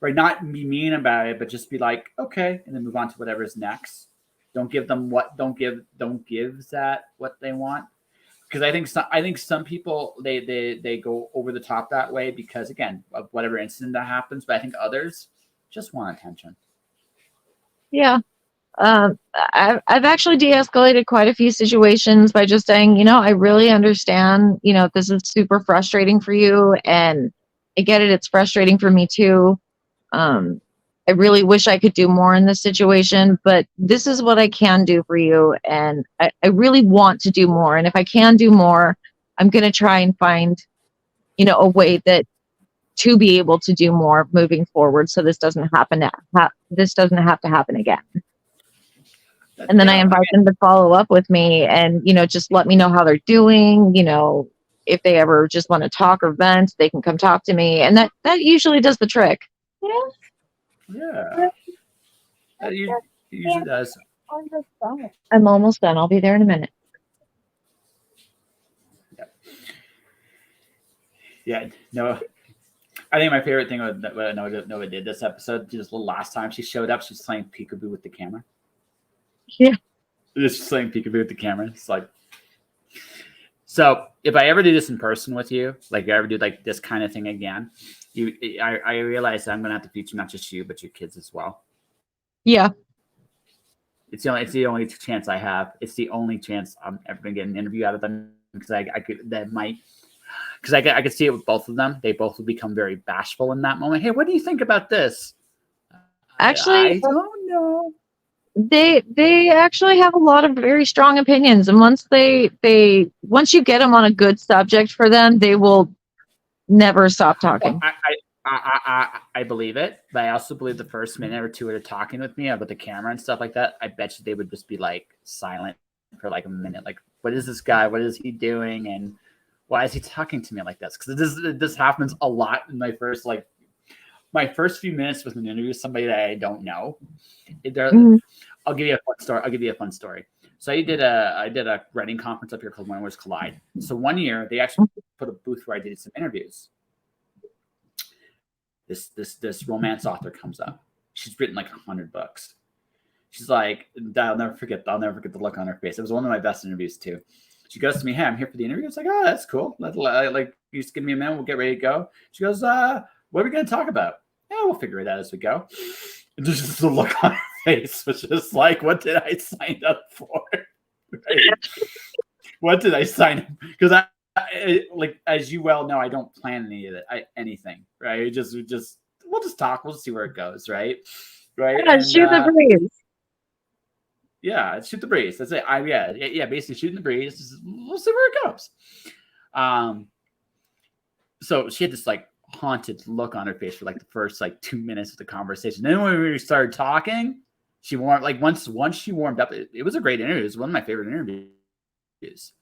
right? Not be mean about it, but just be like, okay, and then move on to whatever's next. Don't give them don't give that what they want, because I think some people they go over the top that way because again of whatever incident that happens, but I think others just want attention. Yeah. I've actually de-escalated quite a few situations by just saying, I really understand, this is super frustrating for you, and I get it. It's frustrating for me too. I I really wish I could do more in this situation, but this is what I can do for you. And I really want to do more. And if I can do more, I'm going to try and find, a way that to be able to do more moving forward. So this doesn't happen. This doesn't have to happen again. And then I invite them to follow up with me and, just let me know how they're doing. If they ever just want to talk or vent, they can come talk to me. And that usually does the trick. Yeah. That usually does. On the phone. I'm almost done. I'll be there in a minute. Yeah. No. I think my favorite thing what Nova did this episode, just the last time she showed up, she's playing peekaboo with the camera. Yeah. Just playing peekaboo with the camera. It's like, so if I ever do this in person with you, like you ever do like this kind of thing again, I realize I'm gonna have to feature not just you but your kids as well. Yeah. It's the only chance I have. It's the only chance I'm ever gonna get an interview out of them because I could see it with both of them. They both will become very bashful in that moment. Hey, what do you think about this? Actually, I don't know. They actually have a lot of very strong opinions, and once once you get them on a good subject for them, they will never stop talking. I believe it, but I also believe the first minute or two they're talking with me about the camera and stuff like that, I bet you they would just be like silent for like a minute. Like, what is this guy? What is he doing? And why is he talking to me like this? Because this happens a lot in my first few minutes with an interview with somebody that I don't know. I'll give you a fun story. So I did a writing conference up here called When Words Collide. So one year they actually put a booth where I did some interviews. This romance author comes up. She's written like 100 books. She's like, I'll never forget the look on her face. It was one of my best interviews too. She goes to me, hey, I'm here for the interview. It's like, oh, that's cool. Like, you just give me a minute. We'll get ready to go. She goes, what are we going to talk about? Yeah, we'll figure it out as we go. And there's just a look on her face, which is like, what did I sign up for? Right? What did I sign up? Because I, like, as you well know, I don't plan anything, right? We'll just talk. We'll see where it goes, right? Right? Yeah, shoot the breeze. Yeah, shoot the breeze. That's it. Basically shooting the breeze. We'll see where it goes. So she had this like haunted look on her face for like the first like 2 minutes of the conversation. Then when we started talking, she warmed like once she warmed up. It was a great interview. It was one of my favorite interviews.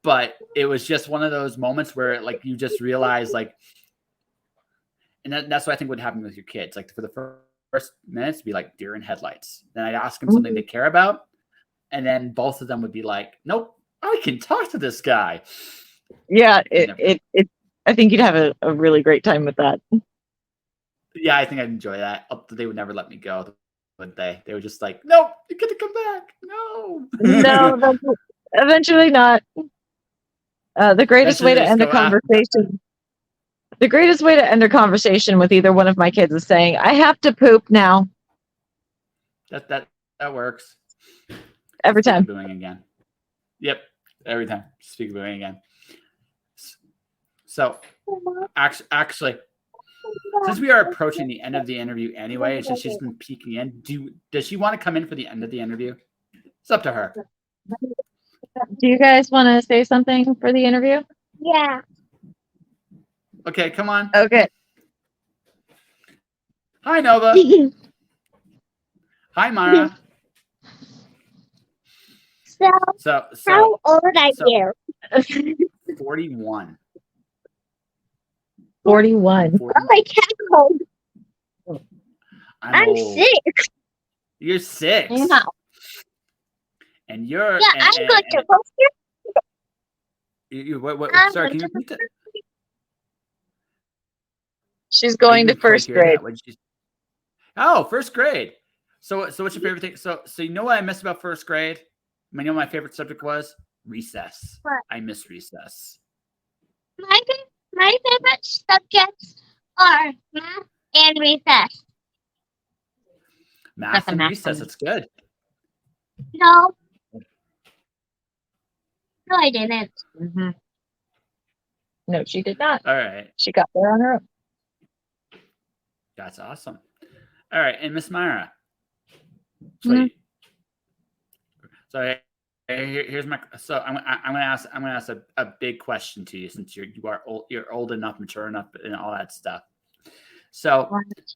But it was just one of those moments where like you just realize like, and that's what I think would happen with your kids. Like for the first minutes be like deer in headlights. Then I'd ask them something they care about. And then both of them would be like, nope, I can talk to this guy. Yeah, I think you'd have a really great time with that. Yeah, I think I'd enjoy that. They would never let me go, would they? They were just like, nope, you get to come back. No. No, eventually not. The greatest way to end a conversation. The greatest way to end a conversation with either one of my kids is saying, I have to poop now. That works. Every time. Booing again. Yep. Every time. Speak booing again. So actually, since we are approaching the end of the interview anyway, and since she's been peeking in, does she want to come in for the end of the interview? It's up to her. Do you guys want to say something for the interview? Yeah. Okay, come on. Okay. Hi, Nova. Hi, Mara. So how old are you? 41. 41. Oh, I can't. I'm old. 6. You're 6. Yeah. And you're. Yeah, I'm going to go here. What, sorry, can you repeat that? She's going to first grade. Oh, first grade. So what's your favorite thing? So you know what I miss about first grade? You know what my favorite subject was? Recess. What? I miss recess. My favorite subjects are math and recess. Math and recess, that's good. No. No, I didn't. Mm-hmm. No, she did not. All right. She got there on her own. That's awesome. All right, and Miss Myra. So, Mhm. so here's my. So I'm gonna ask a big question to you, since you're old enough, mature enough, and all that stuff. So,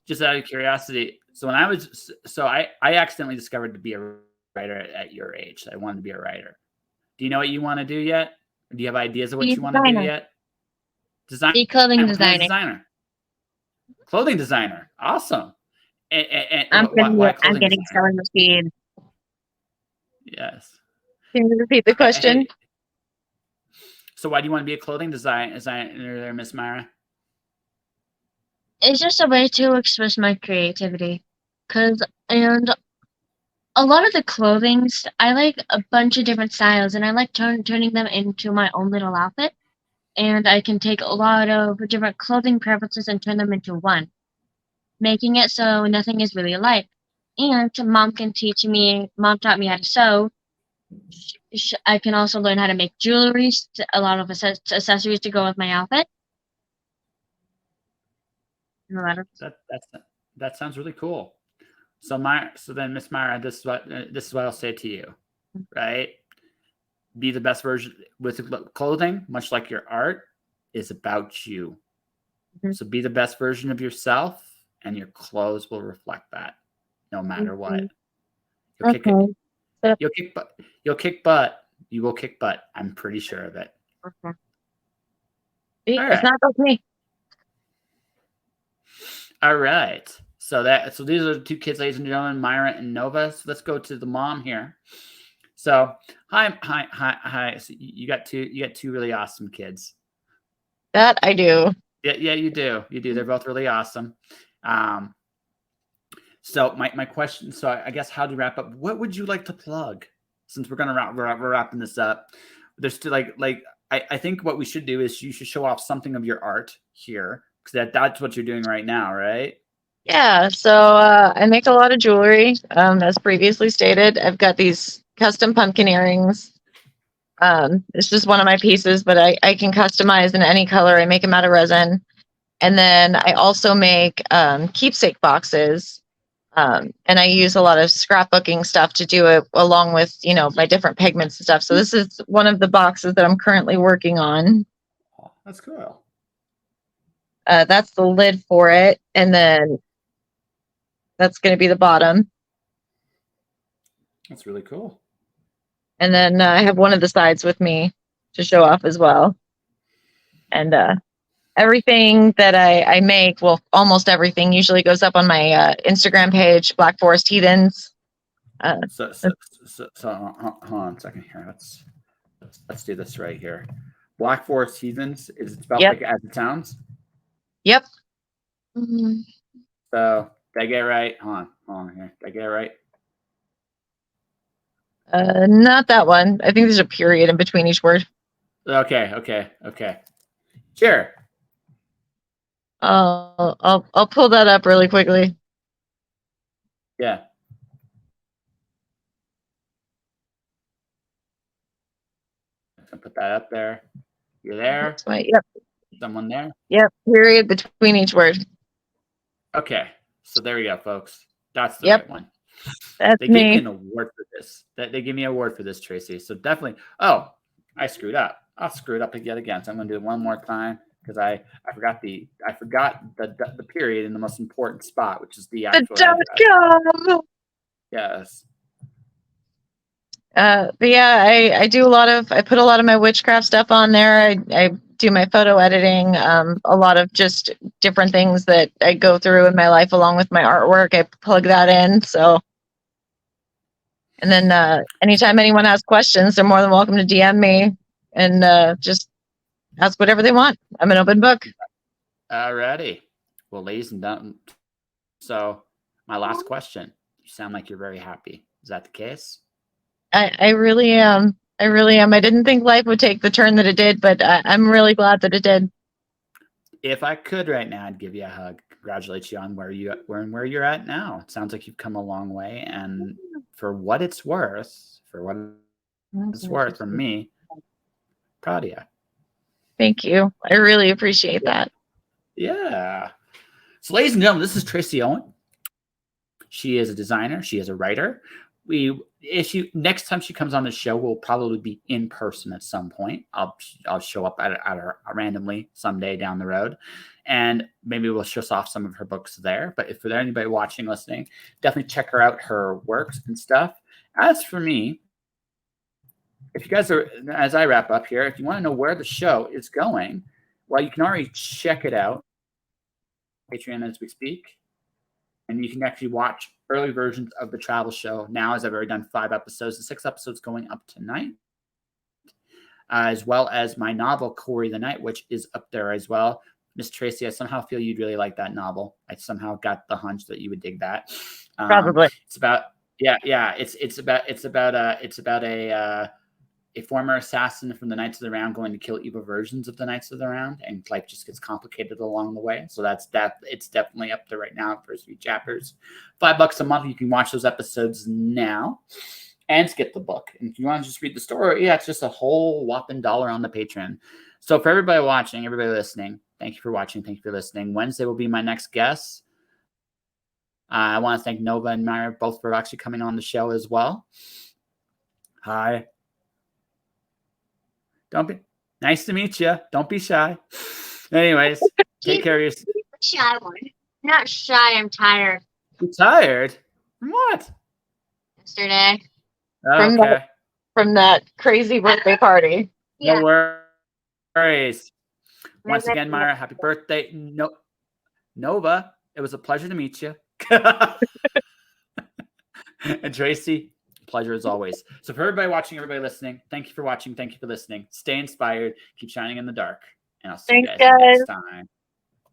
just out of curiosity, so when I accidentally discovered to be a writer at your age. I wanted to be a writer. Do you know what you want to do yet? Do you have ideas of Be what a you want to do designer. yet? Design. Be clothing What kind of designer. designer? Clothing designer. Awesome. And I'm why I'm clothing getting designer? sewing machine. Yes. Can you repeat the question? Hey, so why do you want to be a clothing designer there, Miss Myra? It's just a way to express my creativity. And a lot of the clothings, I like a bunch of different styles, and I like turning them into my own little outfit. And I can take a lot of different clothing preferences and turn them into one, making it so nothing is really alike. And mom taught me how to sew. I can also learn how to make jewelry, a lot of accessories to go with my outfit. And a lot of That sounds really cool. So then Miss Myra, this is what I'll say to you, right? Be the best version with clothing, much like your art, is about you. Mhm. So be the best version of yourself, and your clothes will reflect that, no matter what. You'll kick it. Okay. So, You'll kick butt. You'll kick butt. You will kick butt. I'm pretty sure of it. okay. See, All it's right. not about me. All right. So these are the two kids, ladies and gentlemen, Myra and Nova. So let's go to the mom here. So hi. So you got two really awesome kids. That I do. Yeah, you do. You do. They're both really awesome. So my question. So I guess how to wrap up? What would you like to plug? Since we're wrapping this up. There's still I think what we should do is you should show off something of your art here, because that's what you're doing right now, right? Yeah, so I make a lot of jewelry. As previously stated, I've got these custom pumpkin earrings. It's just one of my pieces, but I can customize in any color. I make them out of resin. And then I also make keepsake boxes. And I use a lot of scrapbooking stuff to do it, along with, my different pigments and stuff. So this is one of the boxes that I'm currently working on. Oh, that's cool. That's the lid for it. And then that's going to be the bottom. That's really cool. And then I have one of the sides with me to show off as well. And everything that I make, well, almost everything usually goes up on my Instagram page, Black Forest Heathens. So hold on a second here. Let's do this right here. Black Forest Heathens, is it spelled Yep. like as it sounds? Yep. So did I get it right? Hold on here. Did I get it right? Not that one. I think there's a period in between each word. Okay. Sure. I'll pull that up really quickly. Yeah. So put that up there. You're there. That's my, yep. Someone there. Yep. Period between each word. Okay. So there we go, folks. That's the Yep. right one. That's They gave me me. an award for this. They gave me an award for this, Tracy. So definitely. Oh, I screwed up. I'll screw it up yet again. So I'm going to do it one more time, because I forgot the period in the most important spot, which is the actual address. Yes. But yeah, I do I put a lot of my witchcraft stuff on there. I do my photo editing, a lot of just different things that I go through in my life along with my artwork. I plug that in. So, and then anytime anyone has questions, they're more than welcome to DM me and just ask whatever they want. I'm an open book. Alrighty. Well, ladies and gentlemen, so my last question. You sound like you're very happy. Is that the case? I really am. I really am. I didn't think life would take the turn that it did, but I'm really glad that it did. If I could right now, I'd give you a hug, congratulate you on where you're at now. It sounds like you've come a long way, and for what it's worth, from me, proud of you. Thank you. I really appreciate that. Yeah. So, ladies and gentlemen, this is Traci Owen. She is a designer. She is a writer. Next time she comes on the show, we'll probably be in person at some point. I'll show up at her randomly someday down the road, and maybe we'll show off some of her books there. But if there's anybody watching, listening, definitely check her out, her works and stuff. As for me, if you guys are, as I wrap up here, if you want to know where the show is going, well, you can already check it out on Patreon as we speak. And you can actually watch early versions of the travel show now, as I've already done 5 episodes. The 6 episodes going up tonight, as well as my novel, Corey the Knight, which is up there as well. Miss Traci, I somehow feel you'd really like that novel. I somehow got the hunch that you would dig that. Probably. It's about It's about a former assassin from the Knights of the Round going to kill evil versions of the Knights of the Round, and life just gets complicated along the way. So it's definitely up there right now. First few chapters, $5 a month. You can watch those episodes now and skip the book. And if you want to just read the story, it's just a whole whopping $1 on the Patreon. So for everybody watching, everybody listening, thank you for watching. Thank you for listening. Wednesday will be my next guest. I want to thank Nova and Mira both for actually coming on the show as well. Hi. Don't be nice to meet you. Don't be shy. Anyways, take care of yourself. Shy one. Not shy. I'm tired. You tired? From what? Yesterday. Okay. From that crazy birthday party. Yeah. No worries. Once again, Mira, happy birthday. Nova, it was a pleasure to meet you. And Traci, pleasure as always. So for everybody watching, everybody listening, thank you for watching. Thank you for listening. Stay inspired. Keep shining in the dark. And I'll see you guys next time.